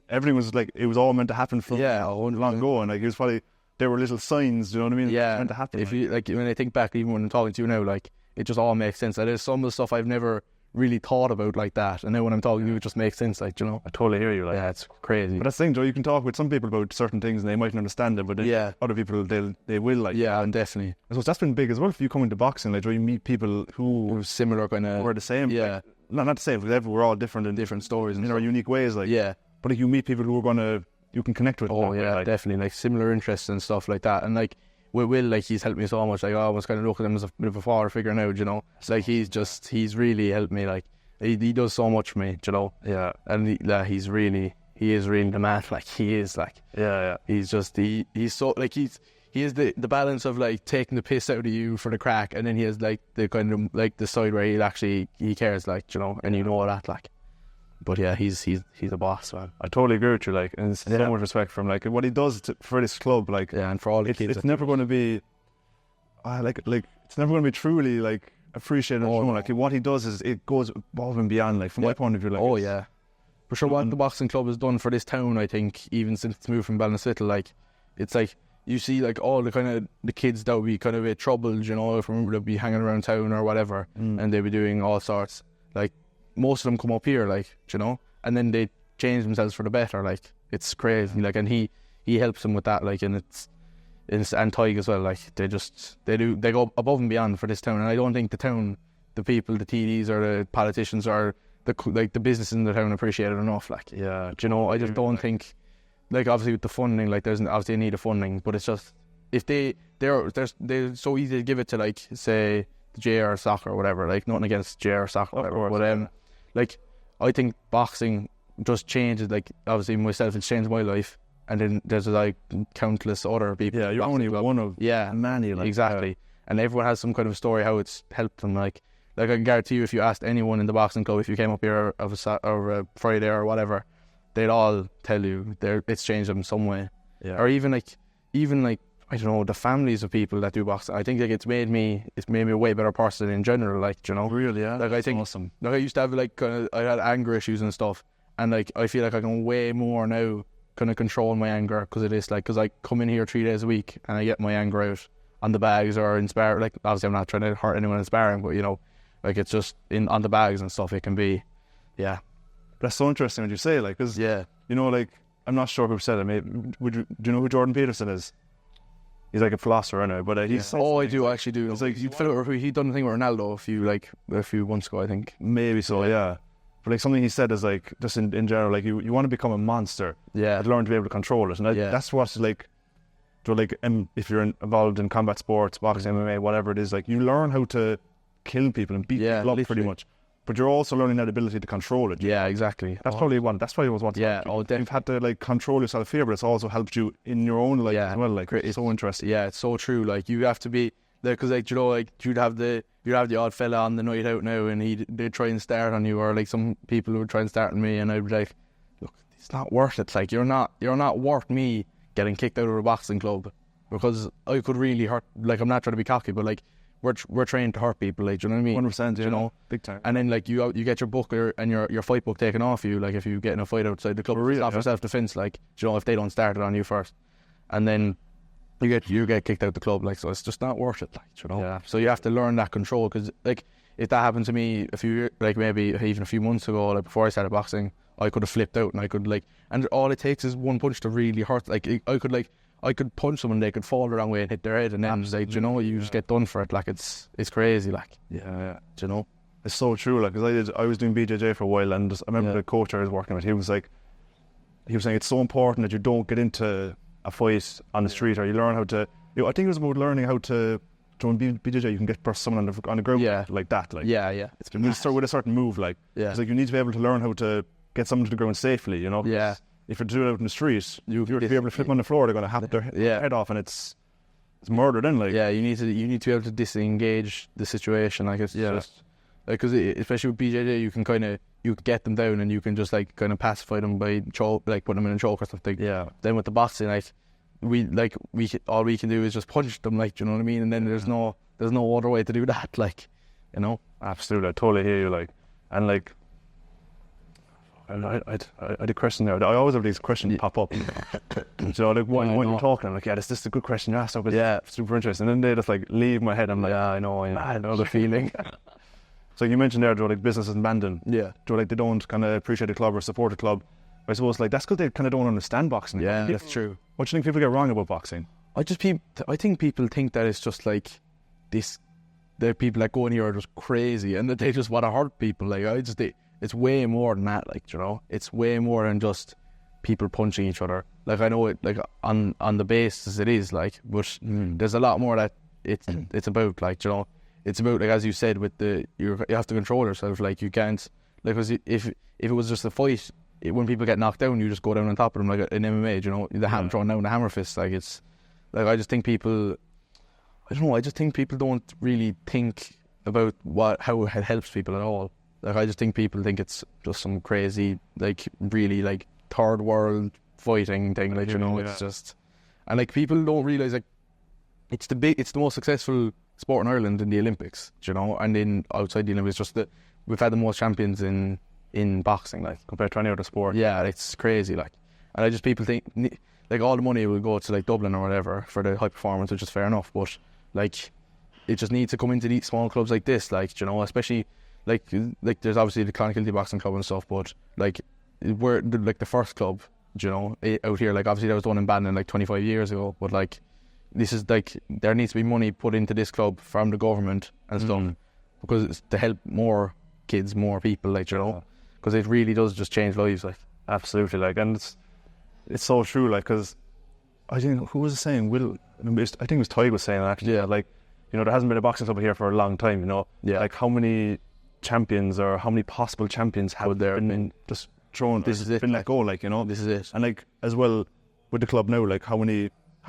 A: everything was like it was all meant to happen from long ago, and like he was probably. There were little signs, do you know what I mean?
B: Yeah,
A: meant to happen.
B: If you like, when I think back, even when I'm talking to you now, like it just all makes sense. Like, there's some of the stuff I've never really thought about like that, and then when I'm talking to you, it just makes sense. Like,
A: I totally hear you. Like,
B: yeah, it's crazy.
A: But that's the thing, Joe. You can talk with some people about certain things, and they mightn't understand it, but other people they will. Like,
B: yeah, and definitely.
A: I suppose that's been big as well. If you come into boxing, like, you meet people who
B: similar kind of,
A: were the same.
B: Yeah,
A: like, not the same because we're all different in
B: different stories and
A: in our unique ways. Like, but like, you meet people who are gonna. You can connect with.
B: Oh yeah, like, definitely. Like similar interests and stuff like that. And like with Will, like he's helped me so much. Like I always kind of look at him as a bit of a father figure now. It's like he's really helped me. Like he does so much for me. Yeah. And he is really the man. Like he is like He's just he's so like he has the balance of like taking the piss out of you for the crack, and then he has like the kind of like the side where he cares, like and you know that like. But yeah, he's a boss, man.
A: I totally agree with you, like, and so much respect from like what he does for this club, like,
B: and for all the kids.
A: It's never going to be, like it's never going to be truly like appreciated. Like what he does is it goes above and beyond, like from my point of view. Like,
B: for sure. What the boxing club has done for this town, I think, even since it's moved from Ballinasvittle, like it's like you see like all the kind of the kids that would be kind of a bit troubled, from they'll be hanging around town or whatever, and they'll be doing all sorts like. Most of them come up here, like, and then they change themselves for the better. Like, it's crazy. Like, and he helps them with that. Like, and and Tig as well. Like, they go above and beyond for this town. And I don't think the town, the people, the TDs or the politicians or the businesses in the town appreciate it enough. Like, I just don't think. Like, obviously with the funding, like, there's obviously a need of funding, but it's just if they're so easy to give it to, like, say the JR soccer or whatever. Like, nothing against JR soccer, or whatever, but like, I think boxing just changes, like, obviously myself, it's changed my life, and then there's like countless other people.
A: Yeah, you're only one of many. Like,
B: exactly. And everyone has some kind of story how it's helped them. Like I can guarantee you, if you asked anyone in the boxing club, if you came up here of a Friday or whatever, they'd all tell you it's changed them some way.
A: Yeah.
B: Or even like I don't know, the families of people that do boxing. I think like it's made me a way better person in general. Like,
A: really, yeah.
B: Like, I think
A: awesome.
B: Like I used to have like I had anger issues and stuff, and like I feel like I can way more now kind of control my anger, because it is like, because I come in here 3 days a week and I get my anger out on the bags or in sparring. Like, obviously I'm not trying to hurt anyone in sparring, but you know, like, it's just on the bags and stuff. It can be, yeah.
A: But that's so interesting what you say, like, because you know, like, I'm not sure who said it. Maybe do you know who Jordan Peterson is? He's like a philosopher anyway, but he's
B: I actually do. It's like he done a thing with Ronaldo a few months ago, I think.
A: Maybe so, yeah. But like something he said is like, just in general, like you want to become a monster, but learn to be able to control it, and that's what's like. So like, if you're involved in combat sports, boxing, MMA, whatever it is, like you learn how to kill people and beat people up pretty much. But you're also learning that ability to control it.
B: Yeah, exactly.
A: That's probably one. That's why it was one.
B: Yeah,
A: you've had to like control yourself here, but it's also helped you in your own life as well. Like, it's so interesting.
B: Yeah, it's so true. Like, you have to be there, because like, you know, like you'd have the odd fella on the night out now, and they'd try and start on you, or like some people would try and start on me, and I'd be like, look, it's not worth it. Like, you're not worth me getting kicked out of a boxing club, because I could really hurt. Like, I'm not trying to be cocky, but like, we're trained to hurt people, like, do you know what I mean?
A: 100%,
B: you know,
A: big time.
B: And then like you get your book and your fight book taken off you, like if you get in a fight outside the club, it's not for self-defense, like, you know, if they don't start it on you first, and then you get kicked out the club, like, so it's just not worth it, like, you know.
A: Yeah.
B: So you have to learn that control, because like, if that happened to me maybe even a few months ago, like before I started boxing, I could have flipped out, and I could like, and all it takes is one punch to really hurt. Like, I could punch someone, they could fall the wrong way and hit their head, and then like, you know, you just get done for it. Like, it's crazy, like.
A: Yeah.
B: Do you know?
A: It's so true, like, because I was doing BJJ for a while, and I remember the coach I was working with, he was saying it's so important that you don't get into a fight on the street, or you learn how to, you know, I think it was about learning how to in BJJ, you can get someone on the ground like that, like.
B: Yeah.
A: You start with a certain move, like. It's like you need to be able to learn how to get someone to the ground safely, you know.
B: Yeah.
A: If you're doing it out in the street, you're to be able to flip on the floor, they're going to have their head off, and it's murder then, like.
B: Yeah, you need to be able to disengage the situation, like, it's just, like, because especially with BJJ, you can get them down, and you can just like kind of pacify them by choke, like put them in a choke or something. Yeah. Then with the boxing, like, all we can do is just punch them, like, do you know what I mean? And then there's no other way to do that, like, you know.
A: Absolutely, I totally hear you, like, and like. I had a question there. I always have these questions pop up. So like when you're talking, I'm like, this is a good question you asked. It's super interesting. And then they just like leave my head. I'm like, I know the feeling. So you mentioned there, Joe, like businesses in Bandon. Yeah. Joe, like they don't kind of appreciate the club or support the club. I suppose like that's because they kind of don't understand boxing.
B: Yeah, that's true.
A: What do you think people get wrong about boxing?
B: I think people think that it's just like this. The people that go in here are just crazy, and that they just want to hurt people. Like, it's way more than that, like, you know. It's way more than just people punching each other. Like, I know it, like, on the basis it is, like, but there's a lot more that it's about, like, you know. It's about, like, as you said, with you have to control yourself. Like, you can't, like, because if it was just a fight, when people get knocked down, you just go down on top of them, like in MMA, you know, throwing down the hammer fist. Like, it's, like, I just think people don't really think about how it helps people at all. Like, I just think people think it's just some crazy, like, really, like, third world fighting thing, like, you know. It's just, and like, people don't realise, like, it's the most successful sport in Ireland in the Olympics, you know, and in outside the Olympics, just that we've had the most champions in boxing, like, compared to any other sport. Yeah, it's crazy, like, and I just, people think, like, all the money will go to, like, Dublin or whatever for the high performance, which is fair enough, but, like, it just needs to come into these small clubs like this, like, you know, especially, like there's obviously the Clonakilty Boxing Club and stuff, but, like, we're, like, the first club, you know, out here, like, obviously that was done in Bandon, like, 25 years ago, but, like, this is, like, there needs to be money put into this club from the government and stuff, because it's to help more kids, more people, like, you know, because it really does just change lives, like.
A: Absolutely, like, and it's so true, like, because I think, who was saying, I think it was Tig was saying, actually, like, you know, there hasn't been a boxing club here for a long time, you know, like, how many champions or how many possible champions have there been just thrown, this is it, been let go, like, you know,
B: this is it.
A: And, like, as well with the club now, like, how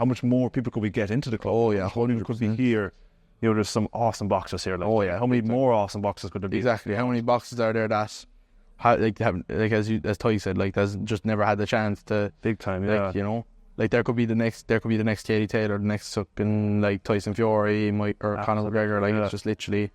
A: much more people could we get into the club?
B: Oh yeah,
A: how many could be here? You know, there's some awesome boxers here, like, how many more awesome boxers could there be?
B: Exactly, how many boxers are there that like as Ty said, like, has just never had the chance to,
A: big time,
B: like, you know, like, there could be the next Katie Taylor, the next fucking, like, Tyson Fury, or Conor McGregor, like, it's just literally,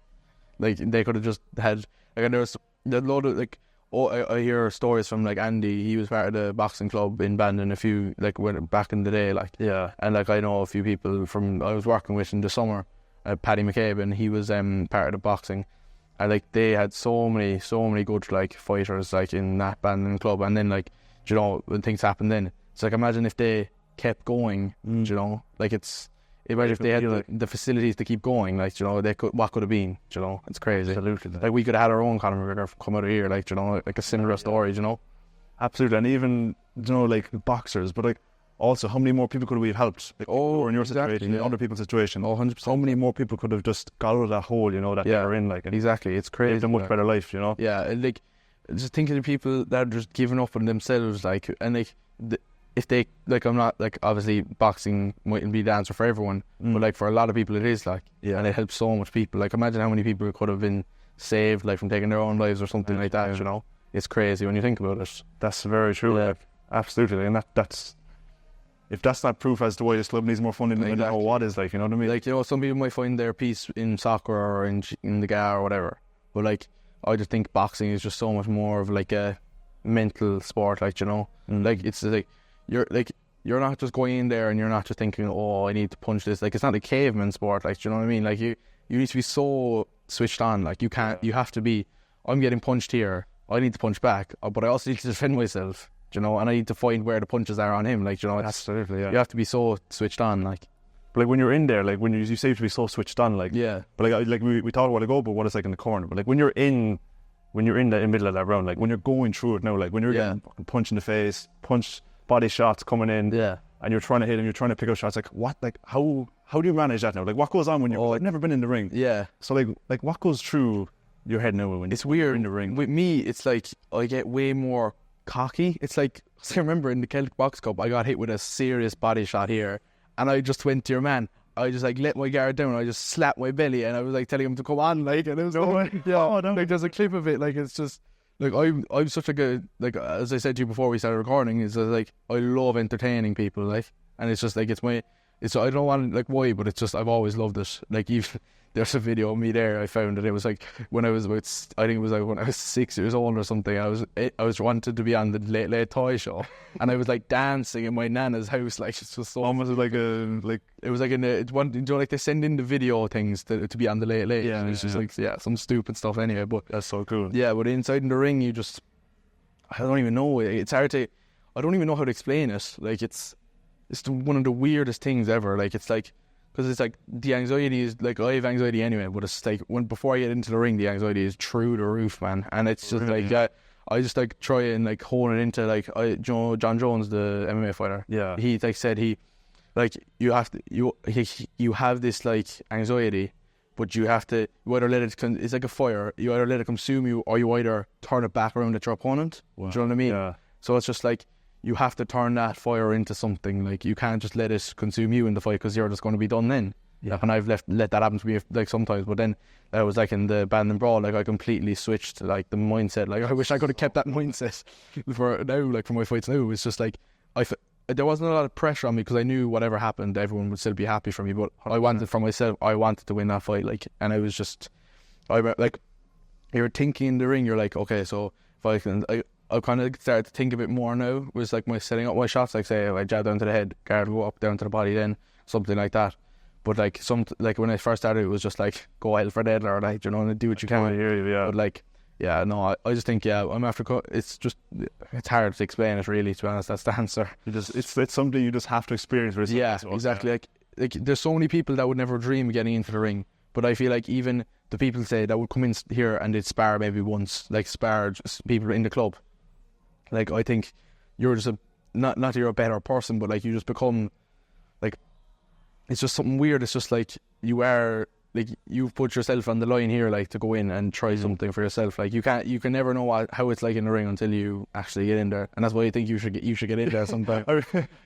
B: like, they could have just had, like, and there's a load of, like, I hear stories from like Andy. He was part of the boxing club in Bandon back in the day, like.
A: Yeah.
B: And like I know a few people from I was working with in the summer, Paddy McCabe, and he was part of the boxing, and like they had so many good like fighters like in that Bandon club, and then like when things happen, then it's like imagine if they kept going, like imagine if they had the facilities to keep going, like what could have been, it's crazy.
A: Absolutely.
B: Like we could have had our own Conor McGregor come out of here, like like a similar story,
A: Absolutely, and even like boxers, but like also how many more people could we have helped? Like, or in your situation, in other people's situation.
B: 100%.
A: How many more people could have just got out of that hole, that they're in, like.
B: Exactly, it's crazy.
A: Lived a much better life,
B: Yeah, and like just thinking of people that are just giving up on themselves, like, and like if they like, I'm not like obviously boxing mightn't be the answer for everyone, but like for a lot of people it is, like, and it helps so much people. Like imagine how many people could have been saved, like from taking their own lives or something like that. It's crazy when you think about it.
A: That's very true.
B: Yeah.
A: Like, absolutely, and that's if that's not proof as to why this club needs more funding, I don't know what is, like, you know what I mean?
B: Like, some people might find their peace in soccer or in the GA or whatever, but like I just think boxing is just so much more of like a mental sport, like, like it's like you're not just going in there and you're not just thinking, oh, I need to punch this. Like, it's not a caveman sport, like, do you know what I mean? Like you need to be so switched on, like you have to be, I'm getting punched here, I need to punch back, but I also need to defend myself, and I need to find where the punches are on him, like,
A: Absolutely, yeah.
B: You have to be so switched on, like.
A: But like when you're in there, like when you seem to be so switched on, like,
B: yeah.
A: But like we talked a while ago, but what it's like in the corner. But like when you're in the middle of that round, like when you're going through it now, like when you're getting fucking punched in the face, body shots coming in, and you're trying to hit and you're trying to pick up shots, like what, like how do you manage that now? Like what goes on when you're? I've never been in the ring.
B: Yeah.
A: So like what goes through your head now when
B: it's weird
A: in the ring?
B: With me, it's like I get way more cocky. It's like, I remember in the Celtic Box Cup, I got hit with a serious body shot here, and I just went to your man. I just like let my guard down. I just slapped my belly, and I was like telling him to come on, like, and it was like there's a clip of it. Like it's just like I'm such a good, like, as I said to you before we started recording, is like I love entertaining people, like, and it's just like I don't want, like, why, but it's just I've always loved it. Like, even there's a video of me there I found, and it was like when I was about, I think it was like when I was 6 years old or something. I was wanted to be on the Late Late Toy Show, and I was like dancing in my nana's house, like it's just so
A: almost like
B: it was like like they send in the video things to be on the Late Late. Yeah, and it's just like some stupid stuff anyway. But
A: that's so cool.
B: Yeah, but inside in the ring, I don't even know. It's hard to. I don't even know how to explain it. Like it's one of the weirdest things ever. Like it's like. Because it's like the anxiety is like, I have anxiety anyway, but it's like before I get into the ring, the anxiety is through the roof, man. And it's just like I just like try and like hone it into like John Jones, the MMA fighter.
A: Yeah,
B: he like said you have this like anxiety, but you either let it. It's like a fire. You either let it consume you, or you either turn it back around at your opponent.
A: Wow.
B: Do you know what I mean?
A: Yeah.
B: So it's just like, you have to turn that fire into something. Like, you can't just let it consume you in the fight, because you're just going to be done then. Yeah. Like, and I've let that happen to me like sometimes, but then I was like in the Bandon Brawl, like I completely switched like the mindset. Like, I wish I could have kept that mindset for now, like for my fights now. It was just like there wasn't a lot of pressure on me, because I knew whatever happened, everyone would still be happy for me. But I wanted for myself, I wanted to win that fight. Like, and I was just, like, you're thinking in the ring, you're like, okay, so if I can, I kind of started to think a bit more now. It was like my setting up my shots, like say if I jab down to the head, guard go up down to the body, then something like that. But like when I first started, it was just like go hell for dead, or like, and do what you can.
A: I hear you, yeah.
B: But like, yeah, no, I just think, I'm after. It's hard to explain it, really. To be honest, that's the answer.
A: It's something you just have to experience.
B: Yeah, exactly. Like there's so many people that would never dream of getting into the ring, but I feel like even the people say that would come in here and they'd spar maybe once, like spar people in the club. Like, I think you're just not that you're a better person, but like you just become, like, it's just something weird. It's just like you are, like, you've put yourself on the line here, like, to go in and try something for yourself. Like, you can never know how it's like in the ring until you actually get in there, and that's why I think you should get in there sometime.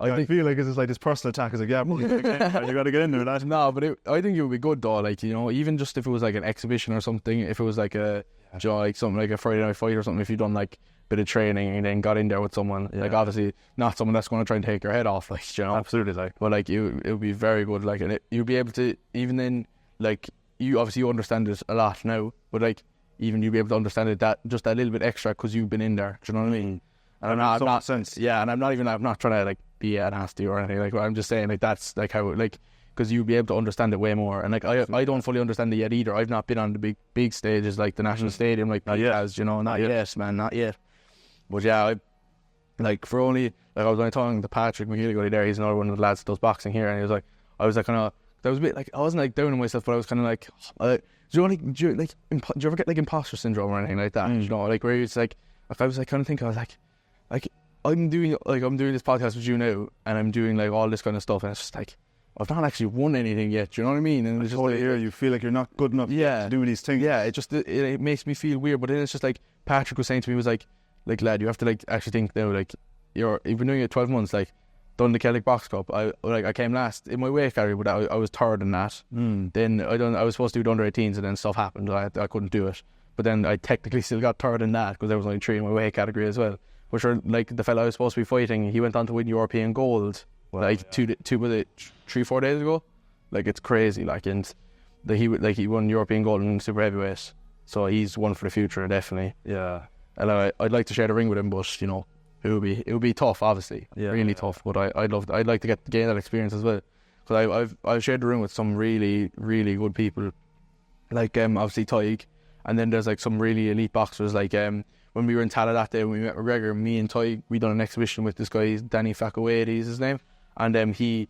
A: I feel like it's just like this personal attack. Is like, yeah, you got to get in there, lad.
B: No, but I think it would be good though. Like, even just if it was like an exhibition or something, if it was like like something like a Friday night fight or something, if you've done like bit of training and then got in there with someone, like, obviously not someone that's going to try and take your head off, like,
A: absolutely, like,
B: but like it would be very good, like, and you'll be able to, even then, like, you obviously understand it a lot now, but like even you'll be able to understand it that just a little bit extra because you've been in there. Do you know what I mean? And I'm not
A: sense.
B: Yeah, and I'm not trying to like be nasty or anything. Like I'm just saying like that's like how like because you'll be able to understand it way more. And like I don't fully understand it yet either. I've not been on the big stages like the National Stadium like not yet. As you know, not yet, man, not yet. But yeah, I was only talking to Patrick McGilligoody there. He's another one of the lads that does boxing here, and he was like, I was like kind of. I was a bit like I wasn't like down on myself, but I was kind of like, do you ever get like imposter syndrome or anything like that? You know, like where it's like I was like kind of thinking I was like I'm doing this podcast with you now, and I'm doing like all this kind of stuff, and it's just like I've not actually won anything yet. Do you know what I mean? And it's just like,
A: you feel like you're not good enough to do these things.
B: Yeah, it makes me feel weird. But then it's just like Patrick was saying to me, was like lad, you have to like actually think now, like you've been doing it 12 months, like. Done the Celtic Box Cup. I came last in my weight category, but I was third in that. Then I was supposed to do the under 18s, and then stuff happened. I couldn't do it. But then I technically still got third in that because there was only 3 in my weight category as well. Which are like the fella I was supposed to be fighting. He went on to win European gold 3-4 days ago. Like it's crazy. Like and he won European gold in super heavyweight. So he's one for the future definitely.
A: Yeah.
B: And I'd like to share the ring with him, but you know. It would be tough, obviously, really tough. But I'd like to gain that experience as well, because I've shared the room with some really really good people, like obviously Tyg, and then there's like some really elite boxers. Like when we were in Tala that day when we met McGregor, me and Tyg, we done an exhibition with this guy, Danny Fakawade is his name, and he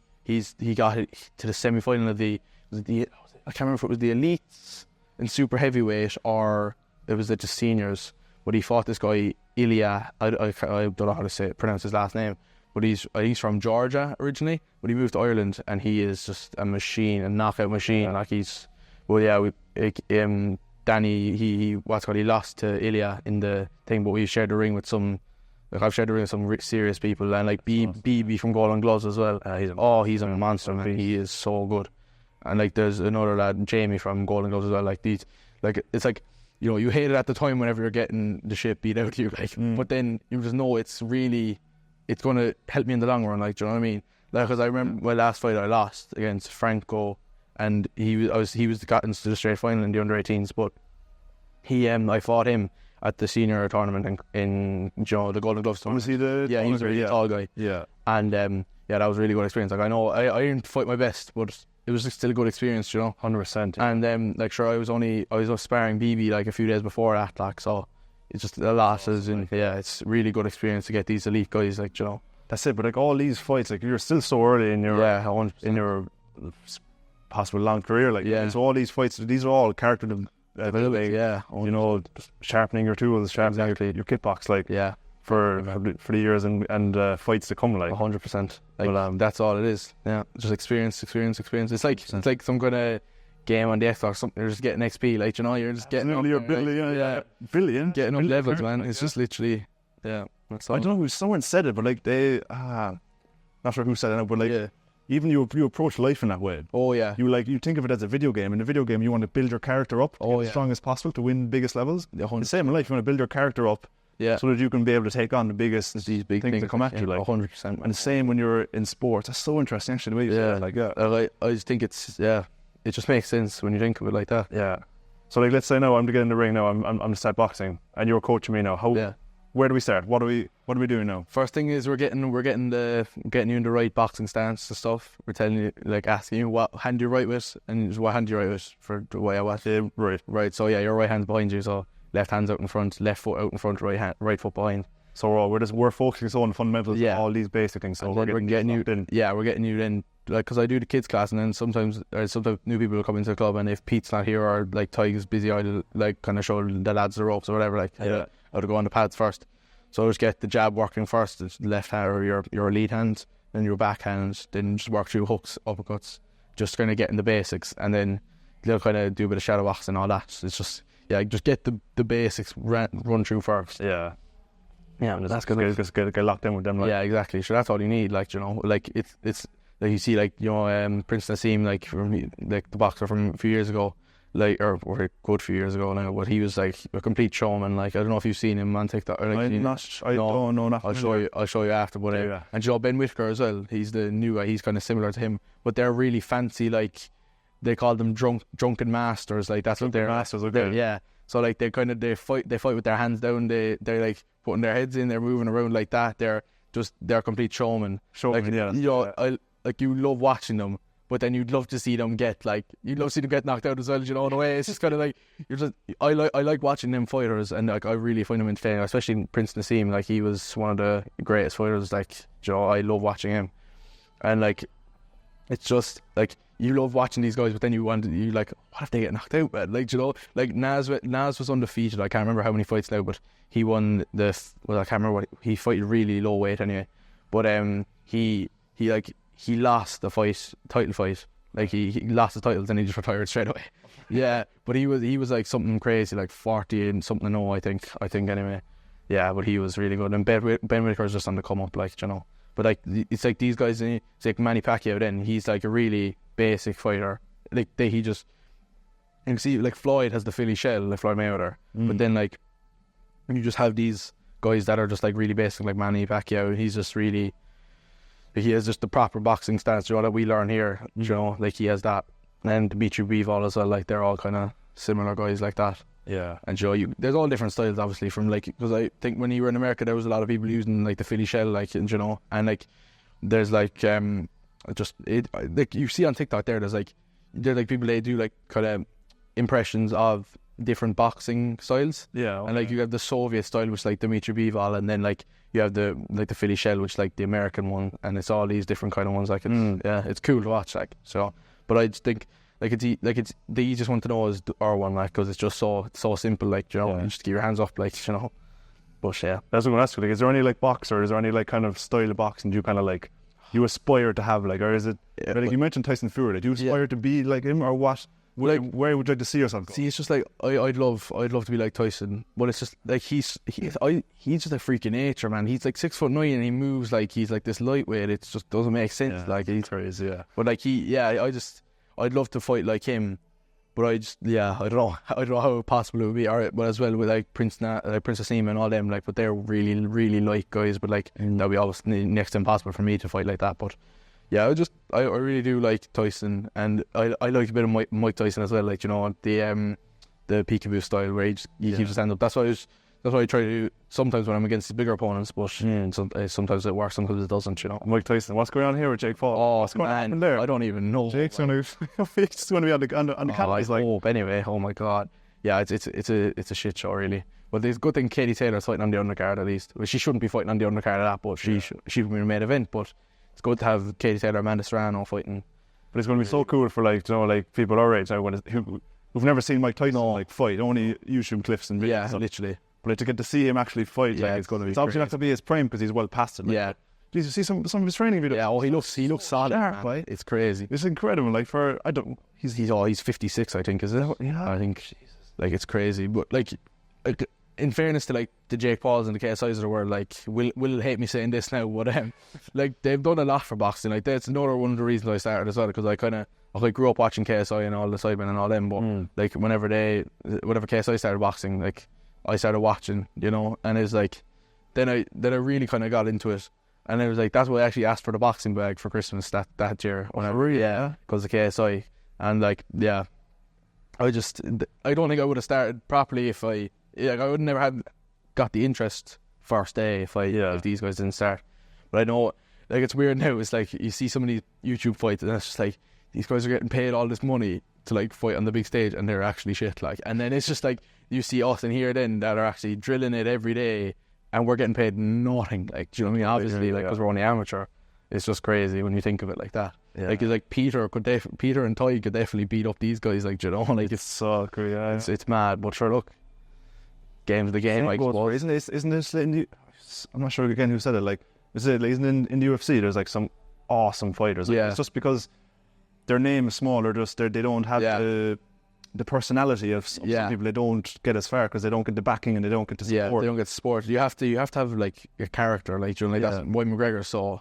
B: got it to the semi final of the I can't remember if it was the elites in super heavyweight or it was the seniors, but he fought this guy. Ilya, I don't know how to pronounce his last name, but he's from Georgia originally, but he moved to Ireland and he is just a machine, a knockout machine. Like Danny, he lost to Ilya in the thing, but we shared the ring with some. Like I've shared the ring with some serious people, and like BB from Golden Gloves as well. He's a monster, man. He is so good. And like there's another lad, Jamie from Golden Gloves as well. Like these, like it's like. You know, you hate it at the time whenever you're getting the shit beat out of you, like. But then you just know it's going to help me in the long run, like. Do you know what I mean? Like, because I remember my last fight I lost against Franco, and he was gotten to the straight final in the under 18s, but I fought him at the senior tournament in the Golden Gloves tournament.
A: Was he the?
B: Yeah, he was a really tall guy.
A: Yeah,
B: and that was a really good experience. Like I know I didn't fight my best, but. It was still a good experience, you know.
A: 100%.
B: And I was sparring BB like a few days before that, like so. It's just a lot, it's a really good experience to get these elite guys, like you know.
A: That's it. But like all these fights, like you're still so early in your possible long career, like so all these fights, these are all character building. You know, sharpening your tools, sharpening your kit box, like for the years and fights to come, like
B: 100%. Like, that's all it is. Yeah, just experience. It's like some kind of game on the Xbox. Something you're just getting XP, like you know, you're just getting up,
A: billion,
B: getting up levels, man. It's just literally, That's all.
A: I don't know who someone said it, but like they, not sure who said it, but like even you approach life in that way.
B: Oh yeah,
A: you think of it as a video game. In a video game, you want to build your character up to get as strong as possible to win the biggest levels. The same in life, you want to build your character up.
B: Yeah.
A: So that you can be able to take on the biggest
B: these big
A: things that come at you, like
B: 100%.
A: And the same when you're in sports. That's so interesting, actually. The way you say it, like
B: I just think it's it just makes sense when you think of it like that.
A: Yeah. So like, let's say now I'm to get in the ring now. I'm to start boxing, and you're coaching me now. Where do we start? What are we doing now?
B: First thing is we're getting you in the right boxing stance and stuff. We're telling you, like, asking you what hand you right with and what hand you right with for the way I watch. Right. So your right hand's behind you. So left hand's out in front, left foot out in front, right foot behind.
A: So we're focusing so on the fundamentals of all these basic things. So we're getting you in.
B: Yeah, we're getting you in. Like, because I do the kids class, and then sometimes new people will come into the club, and if Pete's not here or like Ty's busy, I'll like kind of show the lads the ropes or whatever. Like, how to go on the pads first. So just get the jab working first, the left hand or your lead hand, then your back hand, then just work through hooks, uppercuts, just kind of getting the basics, and then they'll kind of do a bit of shadow box and all that. It's just just get the basics run through first.
A: Yeah,
B: that's good.
A: Just get locked in with them. Like.
B: Yeah, exactly. So that's all you need. Like, you know, like it's like you see, like, you know, Prince Nassim, like the boxer from a few years ago. Like, or a good few years ago now, but he was like a complete showman. Like, I don't know if you've seen him on TikTok. Or, like, I'll show you after. But and you know, Ben Whitaker as well. He's the new guy. He's kind of similar to him, but they're really fancy. Like, they call them drunken masters. Like, that's what they're
A: masters. Okay.
B: Yeah, So like they fight with their hands down. They're like putting their heads in. They're moving around like that. They're complete showmen.
A: Showmen,
B: like,
A: yeah.
B: You know, you love watching them, but then you'd love to see them get knocked out as well. You know, in a way, it's just kind of like I like watching them fighters, and like I really find them entertaining. Especially Prince Nassim, like he was one of the greatest fighters. Like, you know, I love watching him, and like it's just like you love watching these guys, but then you like, what if they get knocked out, man? Like, you know, like Nas was undefeated. I can't remember how many fights now, but he won I can't remember what he fought really low weight anyway. But he lost the title fight. Like he lost the titles and he just retired straight away. Yeah, but he was like something crazy, like 40 and something. No, I think anyway. Yeah, but he was really good. And Ben Whitaker's just on the come up, like, you know. But like it's like these guys, it's like Manny Pacquiao. Then he's like a really basic fighter. Like you can see like Floyd has the Philly shell, like Floyd Mayweather. But then like you just have these guys that are just like really basic, like Manny Pacquiao. He's just really, he has just the proper boxing stance, you know, that we learn here. You know, like he has that. And Dimitri Bivol as well. Like they're all kind of similar guys like that.
A: Yeah.
B: And there's all different styles, obviously, from like, because I think when you were in America, there was a lot of people using like the Philly shell, like, and, you know, and like there's like like you see on TikTok there's like people, they do like kind of impressions of different boxing styles.
A: Yeah. Okay.
B: And like you have the Soviet style, which is like Dimitri Bivol, and then like you have the Philly shell, which is like the American one, and it's all these different kind of ones. Like it's cool to watch, like, so. But I just think like it's the easiest one to know is our one, like, because it's just so simple, like, you know, you just keep your hands up, like, you know. But yeah,
A: that's what I'm going to ask you. Like, is there any like boxer? Is there any like kind of style of boxing you kind of like you aspire to have, like, or is it like you mentioned Tyson Fury? Do you aspire to be like him, or what? Like, where would you like to see yourself go?
B: See, it's just like I'd love to be like Tyson, but it's just like he's just a freak of nature, man. He's like 6'9" and he moves like he's like this lightweight. It just doesn't make sense.
A: Yeah,
B: like he's
A: crazy, yeah.
B: But like I'd love to fight like him, but I don't know how possible it would be. Alright, but as well with like Prince Nassim and all them, like, but they're really really light guys. But like that'd be almost next to impossible for me to fight like that. But yeah, I really do like Tyson, and I like a bit of Mike Tyson as well. Like, you know, the peekaboo style where he keeps his hand up. That's what I try to do sometimes when I'm against the bigger opponents. But sometimes it works, sometimes it doesn't. You know,
A: Mike Tyson. What's going on here with Jake Paul?
B: Oh,
A: what's going on
B: there?
A: there?
B: I don't even know.
A: Jake's going to he's going to be on the canvas.
B: I hope anyway. Oh my god. Yeah, it's a shit show really. But there's a good thing Katie Taylor's fighting on the undercard at least. Well, she shouldn't be fighting on the undercard of that, but she would be in the main event. But it's good to have Katie Taylor, Amanda Serrano fighting. But
A: it's going to be so cool for, like, you know, like people our age who've never seen Mike Tyson like fight, only YouTube clips and videos.
B: Yeah, literally.
A: But like, to get to see him actually fight, like, it's going to be. It's obviously not to be his prime because he's well past it. Like,
B: yeah.
A: Did you see some of his training videos?
B: Yeah. Oh, he looks solid. Man. It's crazy.
A: It's incredible. Like,
B: he's 56, I think. Is it? Yeah. I think. Jesus. Like, it's crazy, but like in fairness to like the Jake Pauls and the KSIs of the world, like will hate me saying this now, but like they've done a lot for boxing. Like that's another one of the reasons I started as well, because I grew up watching KSI and all the Sidemen and all them, but like whenever KSI started boxing, like I started watching, you know, and it's like then I really kind of got into it, and it was like that's why I actually asked for the boxing bag for Christmas that year. Because of KSI, and like I don't think I would have started properly if I would never have got the interest first day if these guys didn't start. But I know, like, it's weird now. It's like you see some of these YouTube fights, and it's just like these guys are getting paid all this money to like fight on the big stage, and they're actually shit. Like, and then it's just like you see us in here then that are actually drilling it every day, and we're getting paid nothing. Like, do you know what I mean? Obviously, like, because we're only amateur. It's just crazy when you think of it like that. Yeah. Like, it's like Peter and Ty could definitely beat up these guys. Like, do you know, like
A: it's so cool. Yeah,
B: it's mad. But sure, look. Game's the game, I suppose.
A: Isn't this I'm not sure again who said it. Like, isn't in the UFC there's like some awesome fighters. Like, it's just because their name is small, or just they don't have the personality of some people. They don't get as far because they don't get the backing and they don't get the support.
B: Yeah, they don't get support. You have to have like a character, like, you know, like that's why McGregor so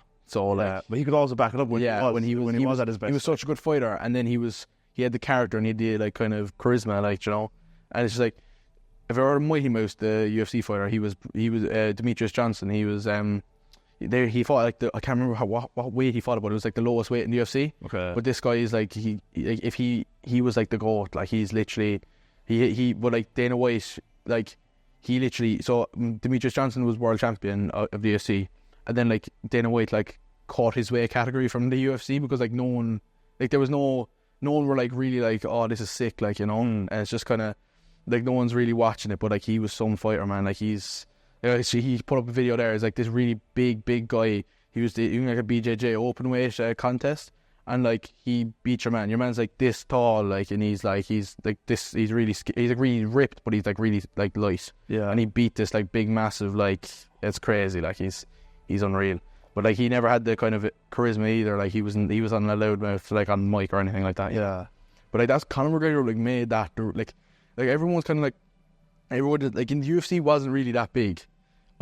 B: like.
A: But he could also back it up when he was at his best.
B: He was such a good fighter, and then he had the character and he had the like kind of charisma, like, you know, and it's just like. If I were Mighty Mouse, the UFC fighter, he was Demetrius Johnson. He was he fought like I can't remember what weight he fought, but it was like the lowest weight in the UFC.
A: Okay.
B: But this guy is like he was like the GOAT. Like, he's literally But like Dana White, like he literally. So Demetrius Johnson was world champion of the UFC, and then like Dana White like caught his way a category from the UFC because like no one were like really like, oh, this is sick, like, you know, and it's just kind of like no one's really watching it, but like he was some fighter, man. Like he put up a video there. It's like this really big guy. He was doing like a BJJ open weight contest, and like he beat your man. Your man's like this tall, like, and he's like this. He's really he's like really ripped, but he's like really like light.
A: Yeah,
B: and he beat this like big massive, like, it's crazy. Like he's unreal. But like he never had the kind of charisma either. Like he wasn't on a loudmouth like on mic or anything like that.
A: Yeah.
B: But like that's Conor McGregor like made that like everyone was kind of like like in the UFC wasn't really that big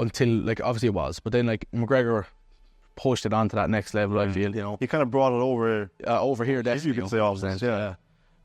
B: until like obviously it was. But then like McGregor pushed it onto that next level. I feel, you know,
A: he kind of brought it over
B: here. Definitely,
A: you can say opposite. Yeah.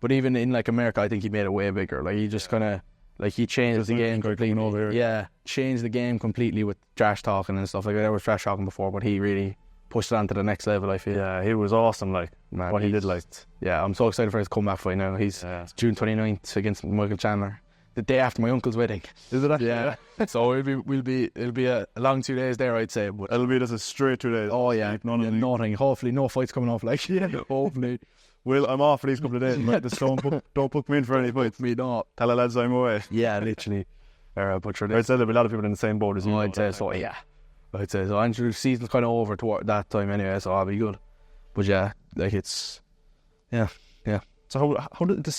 B: But even in like America, I think he made it way bigger. Like he just kind of. Like he changed the game completely.
A: Over here.
B: Yeah, changed the game completely with trash talking and stuff. Like there was trash talking before, but he really pushed it on to the next level, I feel.
A: Yeah, he was awesome. Like, man, what he did, like.
B: Yeah, I'm so excited for his comeback fight now. It's June 29th against Michael Chandler, the day after my uncle's wedding.
A: Is it?
B: Yeah. So it'll be a long 2 days there, I'd say. But
A: it'll be just a straight 2 days.
B: Oh yeah, nothing. Hopefully, no fights coming off. Like, yeah, hopefully.
A: Well, I'm off for these couple of days. Like, just don't book me in for any fights.
B: Me not.
A: Tell the lads I'm away.
B: Yeah, literally. But sure,
A: I'd say there'll be a lot of people in the same boat as you.
B: I'd say so. Yeah. I'd say so. And the season's kind of over toward that time anyway, so I'll be good. But yeah, like it's, yeah.
A: So how does the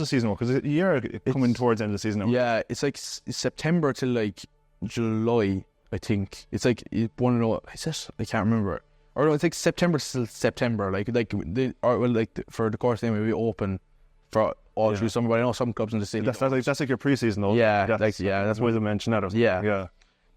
A: season work? Because you're coming towards the end of the season now.
B: Yeah, it's like September till like July, I think. It's like you want to know. Is it? I can't remember. Or no, it's like September till September. For the course anyway, we open for all through summer. But I know some clubs in the city.
A: That's like your pre-season though.
B: Yeah,
A: that's why they mentioned that.
B: Yeah.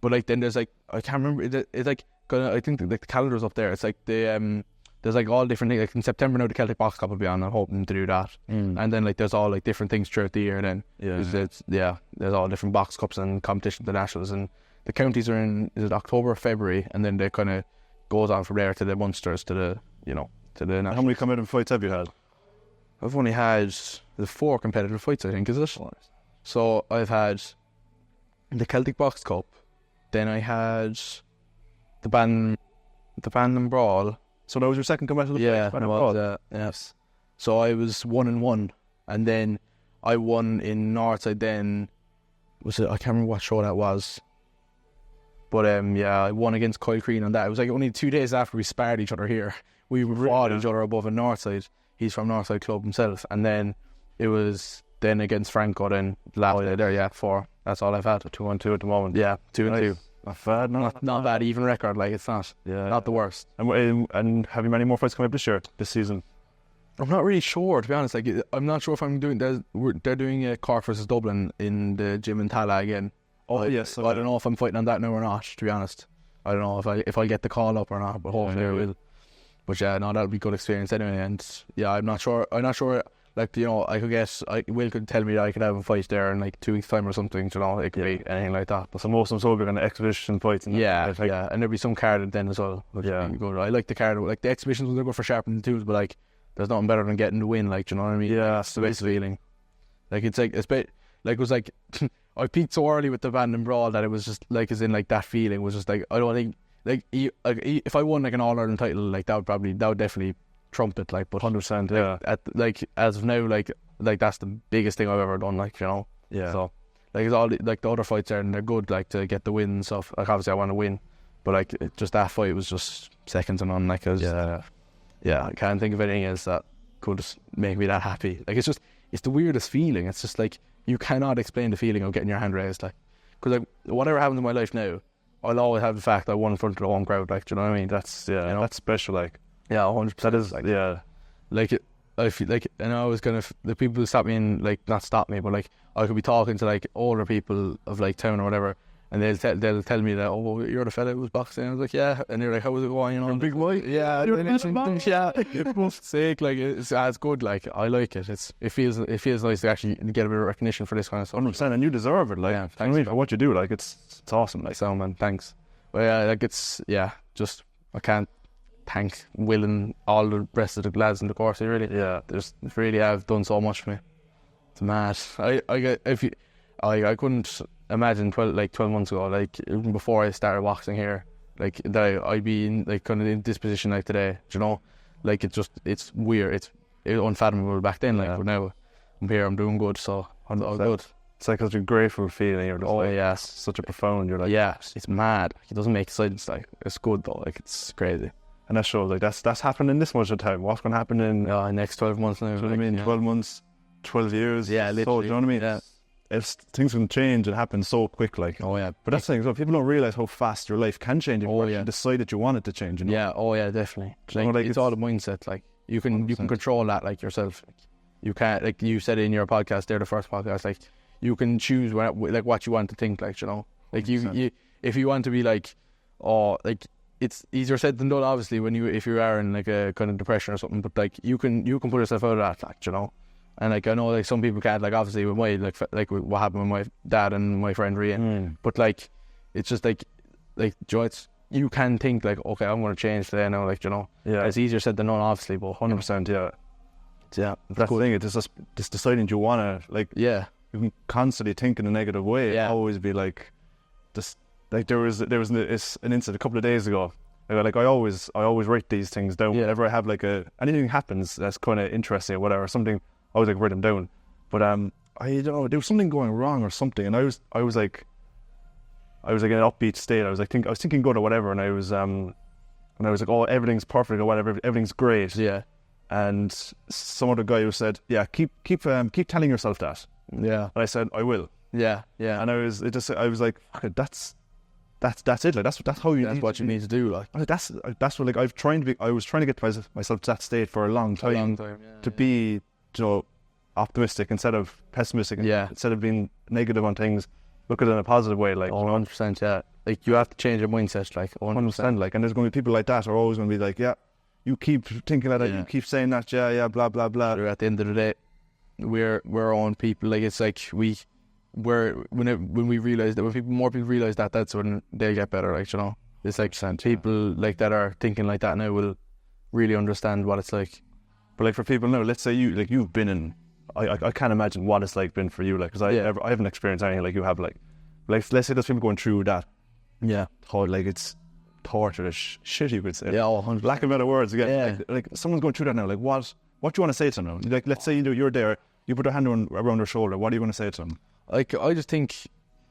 B: But like then there's like, I can't remember. It's like I think like the calendar's up there. It's like the there's like all different things. Like in September now, the Celtic Box Cup will be on. I'm hoping to do that. And then like there's all like different things throughout the year. Then there's all different box cups and competitions, the nationals, and the counties are in October, February, and then they kind of goes on from there to the Munsters, to the nationals.
A: How many committed fights have you had?
B: I've only had the 4 competitive fights, I think, is it? So I've had the Celtic Box Cup, then I had the Bandon Brawl.
A: So that was your second competitive
B: fight? Yes. So I was 1-1, and then I won in Northside. Then I can't remember what show that was. But I won against Kyle Crean on that. It was like only 2 days after we sparred each other here. We fought each other above in Northside. He's from Northside Club himself. And then it was then against Franco then last day there, 4. That's all I've had.
A: 2-2 at the moment.
B: Yeah, 2-2.
A: Not bad,
B: not bad, even record, like it's not.
A: Yeah.
B: Not the worst.
A: And have you many more fights coming up this season?
B: I'm not really sure, to be honest. Like I'm not sure if I'm doing. They're doing Cork versus Dublin in the gym in Tala again.
A: Oh yes.
B: I don't know if I'm fighting on that now or not. To be honest, I don't know if I get the call up or not. But hopefully I will. But yeah, no, that'll be a good experience anyway. And yeah, I'm not sure. Like, you know, Will could tell me that I could have a fight there in like 2 weeks' time or something. You know, it could be anything like that. But
A: so most of them will be kind of exhibition fights. And
B: and there'll be some carded then as well. Yeah, good. I like the card. Like the exhibitions when they go for sharpening the tools, but like there's nothing better than getting the win. Like, do you know what I mean?
A: Yeah,
B: it's the best feeling. Like it was like I peaked so early with the Bandon Brawl that it was just like, as in like that feeling was just like, I don't think like if I won like an All-Ireland title, like that would definitely trump it, like, but
A: 100%,
B: like as of now, like that's the biggest thing I've ever done, like, you know.
A: Yeah.
B: So like it's all like the other fights there, and they're good, like, to get the win and stuff. Like obviously I want to win, but like just that fight was just second to none. Like I can't think of anything else that could make me that happy. Like it's the weirdest feeling. It's just like you cannot explain the feeling of getting your hand raised, like, because like whatever happens in my life now, I'll always have the fact that I won in front of the home crowd. Like, do you know what I mean? That's that's special. Like, yeah, 100%. That is like, like it. I feel like, and I was kind of the people who stop me and like not stop me, but like I could be talking to like older people of like town or whatever, and they'll tell me that, oh, you're the fella who was boxing. I was like, yeah, and they're like, how was it going? You know,
A: big boy.
B: Yeah, it's sick. Like it's good. Like I like it. It feels nice to actually get a bit of recognition for this kind of stuff.
A: 100%, and you deserve it. Like,
B: yeah,
A: thanks, I mean, for what you do. Like it's awesome. Like,
B: so man, thanks. But yeah, like it's just I can't thank Will and all the rest of the lads in the course. Really,
A: yeah,
B: they really have done so much for me. It's mad. I couldn't imagine 12 months ago, like even before I started boxing here, like that I'd be in like kind of in this position like today. You know, like it's weird. It's unfathomable back then. Like, but now I'm here. I'm doing good. So I'm all good.
A: It's like such a grateful feeling. You're just
B: yes,
A: such a profound. You're like,
B: it's mad. It doesn't make sense. Like, it's good though. Like, it's crazy.
A: And that shows like that's happening this much of time. What's going to happen in
B: next 12 months now?
A: You know what I mean? 12 months, 12 years.
B: Yeah, literally.
A: So, you know what I mean?
B: Yeah.
A: Things can change and happen so quick. Like,
B: but
A: that's the thing. So people don't realize how fast your life can change if you actually decide that you want it to change. You know?
B: Yeah. Definitely. Like, it's all the mindset. Like, you can control that, like, yourself. Like, you can't, like you said in your podcast there, the first podcast, like, you can choose what you want to think, like, you know, like you if you want to be like, like, it's easier said than done, obviously, if you are in like a kind of depression or something, but like you can put yourself out of that, like, you know. And like, I know like some people can't, like, obviously with my like what happened with my dad and my friend Rian, but like it's just like Joe, you can think like, okay, I'm going to change today now, like, you know. It's easier said than done, obviously, but
A: 100%. That's
B: cool.
A: The thing. It's just deciding you want to, like, you can constantly think in a negative way. Always be like, just like there was an incident a couple of days ago. Like I always write these things down. Whenever I have like anything happens that's kind of interesting or whatever, something, I always like write them down. But I don't know, there was something going wrong or something, and I was like in an upbeat state. I was thinking good or whatever, and I was like, oh, everything's perfect or whatever, everything's great.
B: Yeah. And
A: some other guy who said, keep telling yourself that. Yeah. And I said, I will.
B: Yeah.
A: And I was like, okay, that's it. Like that's how you.
B: That's what you need to do. Like
A: that's what, like, I was trying to get myself to that state for a long time. To be, you know, optimistic instead of pessimistic. Instead of being negative on things, look at it in a positive way. Like
B: 100%. Yeah. Like you have to change your mindset. Like
A: 100%. Like, and there's going to be people like that who are always going to be like, you keep thinking that, you keep saying that, blah blah blah.
B: At the end of the day, we're our own people. Like, it's like when we realize that, when more people realize that, that's when they'll get better. Like, you know, it's like people like that are thinking like that now will really understand what it's like.
A: But like for people now, let's say you've been in, I can't imagine what it's like been for you. Like, because I haven't experienced anything like you have. Like let's say there's people going through that. Yeah. Like it's torture, shit, you could say.
B: Yeah, 100%.
A: Lack of better words again. Yeah. Like someone's going through that now. Like what do you want to say to them now? Like, let's say you're there, you put your hand around their shoulder. What are you going to say to them?
B: Like, I just think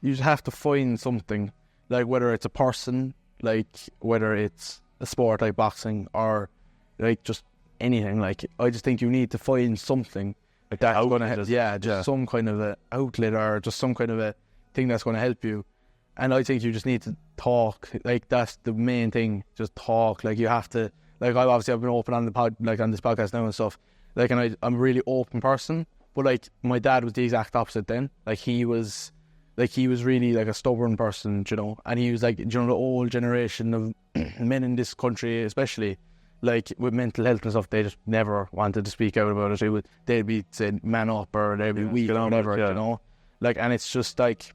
B: you just have to find something, like whether it's a person, like whether it's a sport like boxing, or like just anything. Like, I just think you need to find something like that's going to help. Some kind of a outlet, or just some kind of a thing that's going to help you. And I think you just need to talk. Like, that's the main thing. Just talk. Like, you have to. Like, I've been open on on this podcast now and stuff. Like, and I'm a really open person. But like, my dad was the exact opposite then. Like, he was really like a stubborn person, you know. And he was like, you know, the old generation of men in this country, especially, like with mental health and stuff, they just never wanted to speak out about it. They'd be saying man up, or they'd be weak or whatever, you know. Like, and it's just like,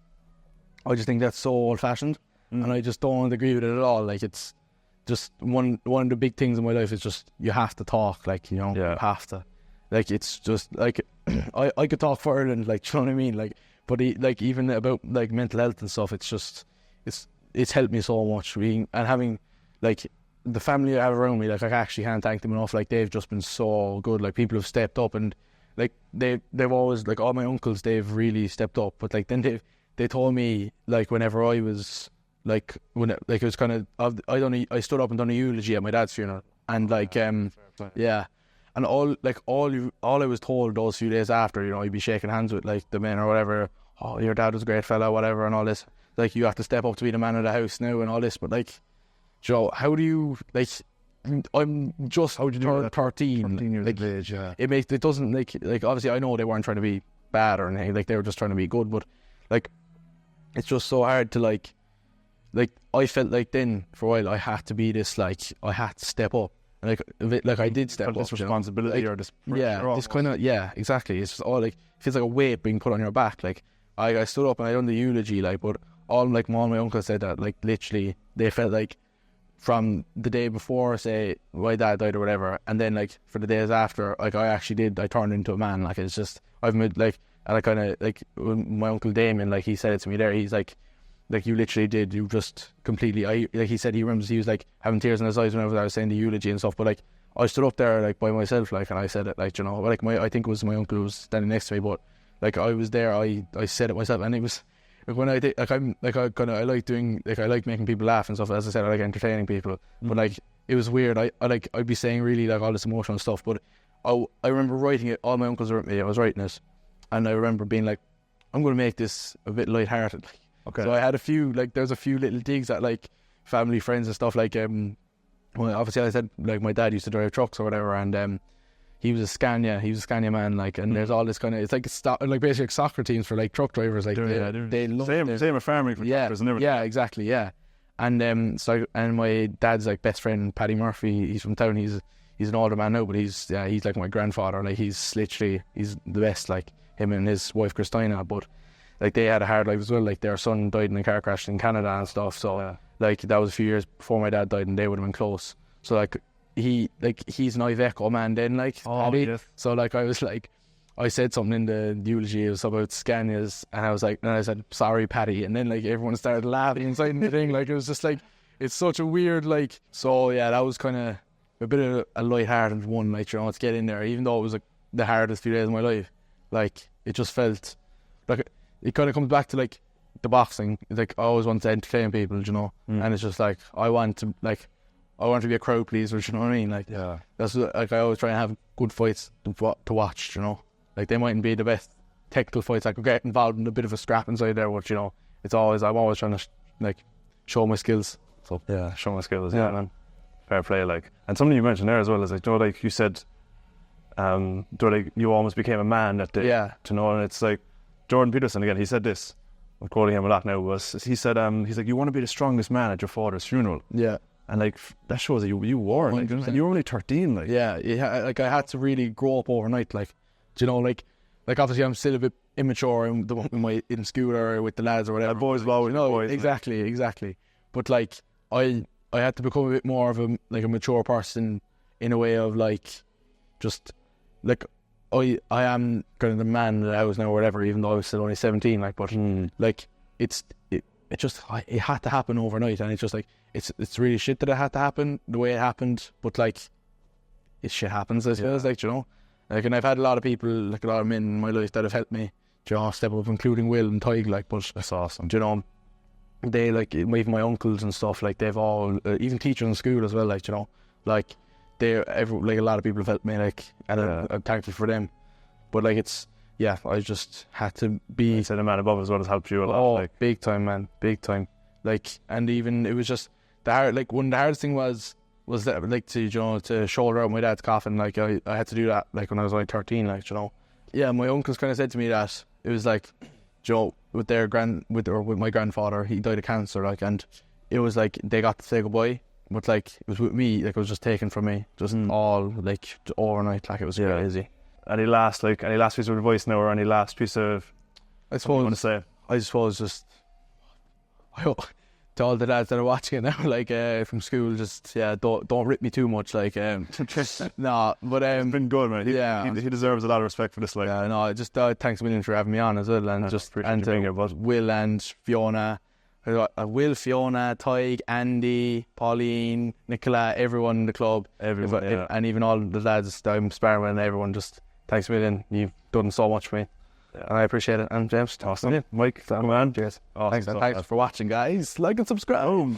B: I just think that's so old-fashioned, and I just don't agree with it at all. Like, it's just one of the big things in my life is just, you have to talk, like, you know, you have to. Like, it's just, like, I could talk for Ireland, like, do you know what I mean? Like, but like, even about, like, mental health and stuff, it's just, it's helped me so much. And having, like, the family I have around me, like, I actually can't thank them enough. Like, they've just been so good. Like, people have stepped up, and, like, they've always, like, all my uncles, they've really stepped up. But, like, then they told me, like, whenever I was, like, it was kind of, I stood up and done a eulogy at my dad's funeral, and like, and all I was told those few days after, you know, you'd be shaking hands with like the men or whatever. Oh, your dad was a great fella, whatever, and all this. Like, you have to step up to be the man of the house now and all this. But like, Joe, how do you, like, I'm just 13
A: years
B: like,
A: of age,
B: it doesn't, like obviously I know they weren't trying to be bad or anything. Like, they were just trying to be good, but like, it's just so hard to like I felt like then for a while I had to be this, like, I had to step up, and like I did step up.
A: This responsibility,
B: like,
A: or this
B: this kind of exactly. It's just all like, it feels like a weight being put on your back. Like, I stood up and I done the eulogy, like, but all my uncles said that, like, literally they felt like from the day before, say, my dad died or whatever, and then like for the days after, like, I turned into a man. Like, it's just, I've made, like, And I kind of, like, when my uncle Damien, like, he said it to me there, he's like, you literally did, you just completely, like, he said he remembers he was, like, having tears in his eyes whenever I was saying the eulogy and stuff, but, like, I stood up there, like, by myself, like, and I said it, like, you know, like, I think it was my uncle who was standing next to me, but, like, I was there, I said it myself, and it was, like, when I did, like, I like doing, like, I like making people laugh and stuff, as I said, I like entertaining people, but, like, it was weird, I'd be saying really, like, all this emotional stuff, but I remember writing it, all my uncles were with me, I was writing it, and I remember being like, I'm going to make this a bit lighthearted, like, okay. So I had a few, like, there's a few little digs at, like, family, friends and stuff, like, well, obviously I said, like, my dad used to drive trucks or whatever, and he was a Scania man, like, and there's all this kind of, it's like like basically like soccer teams for, like, truck drivers, like, they love
A: same with farming for truckers and everything.
B: Yeah, exactly, yeah. And and my dad's, like, best friend, Paddy Murphy, he's from town, he's an older man now, but he's like my grandfather, like, he's the best, like, him and his wife Christina, but, like, they had a hard life as well, like, their son died in a car crash in Canada and stuff, so like, that was a few years before my dad died, and they would have been close. So, like, he's an Iveco man then, like, so, like, I was like, I said something in the eulogy, it was about Scanias, and I said, sorry, Paddy, and then, like, everyone started laughing inside the thing, like, it was just, like, it's such a weird, like, so, yeah, that was kind of a bit of a light-hearted one, like, you know, to get in there, even though it was, like, the hardest few days of my life, like, it just felt, like, it kind of comes back to, like, the boxing. It's like, I always want to entertain people, you know, and it's just like, I want to be a crowd pleaser, you know what I mean? Like, that's, like, I always try and have good fights to watch, you know, like, they mightn't be the best technical fights. I could get involved in a bit of a scrap inside there, but, you know, I'm always trying to, like, show my skills. So
A: show my skills, man. Fair play, like. And something you mentioned there as well is, like, you know, like you said, like, you almost became a man that day, to know, and it's like Jordan Peterson again. He said this. I'm quoting him a lot now. He said, he's like, you want to be the strongest man at your father's funeral. Yeah. And, like, that shows that you were, like, and you were only 13, like.
B: Yeah, like, I had to really grow up overnight, like, do you know, like obviously I'm still a bit immature in school or with the lads or whatever.
A: Boys will always boys.
B: Exactly. But, like, I had to become a bit more of a mature person in a way of, like, just, like, I am kind of the man that I was now or whatever, even though I was still only 17, like, but like, it had to happen overnight, and it's just like, it's really shit that it had to happen the way it happened, but, like, it shit happens, I suppose, like, you know, like, and I've had a lot of people, like, a lot of men in my life that have helped me, you know, step up, including Will and Tig, like, but
A: that's awesome,
B: you know, they, like, even my uncles and stuff, like, they've all, even teachers in school as well, like, you know, like, like, a lot of people have helped me, like, and I'm thankful for them. But, like, I just had to be.
A: You said a man above as well has helped you a lot.
B: Oh,
A: like,
B: big time, man, big time. Like, and even it was just the hardest thing was that, like, to shoulder out my dad's coffin. Like, I had to do that, like, when I was only 13, like, you know. Yeah, my uncles kind of said to me that it was like, Joe, with my grandfather, he died of cancer, like, and it was like they got to say goodbye. But, like, it was with me, like, it was just taken from me, just all, like, overnight, like, it was crazy.
A: Any last piece of advice now, or any last piece of,
B: I suppose,
A: you want to say?
B: I suppose just, I hope, to all the lads that are watching it now, like, from school, just, don't rip me too much, like, nah, but,
A: it's been good, man. He deserves a lot of respect for this, like.
B: Yeah, no, just, thanks a million for having me on as well, and just, and
A: being here, bud.
B: Will and Fiona. Will, Fiona, Tig, Andy, Pauline, Nicola, everyone in the club, and even all the lads that I'm sparring with, and everyone, just thanks a million. You've done so much for me, and I appreciate it. And James,
A: awesome. Mike, come on,
B: cheers.
A: Awesome.
B: Thanks for watching, guys. Like and subscribe.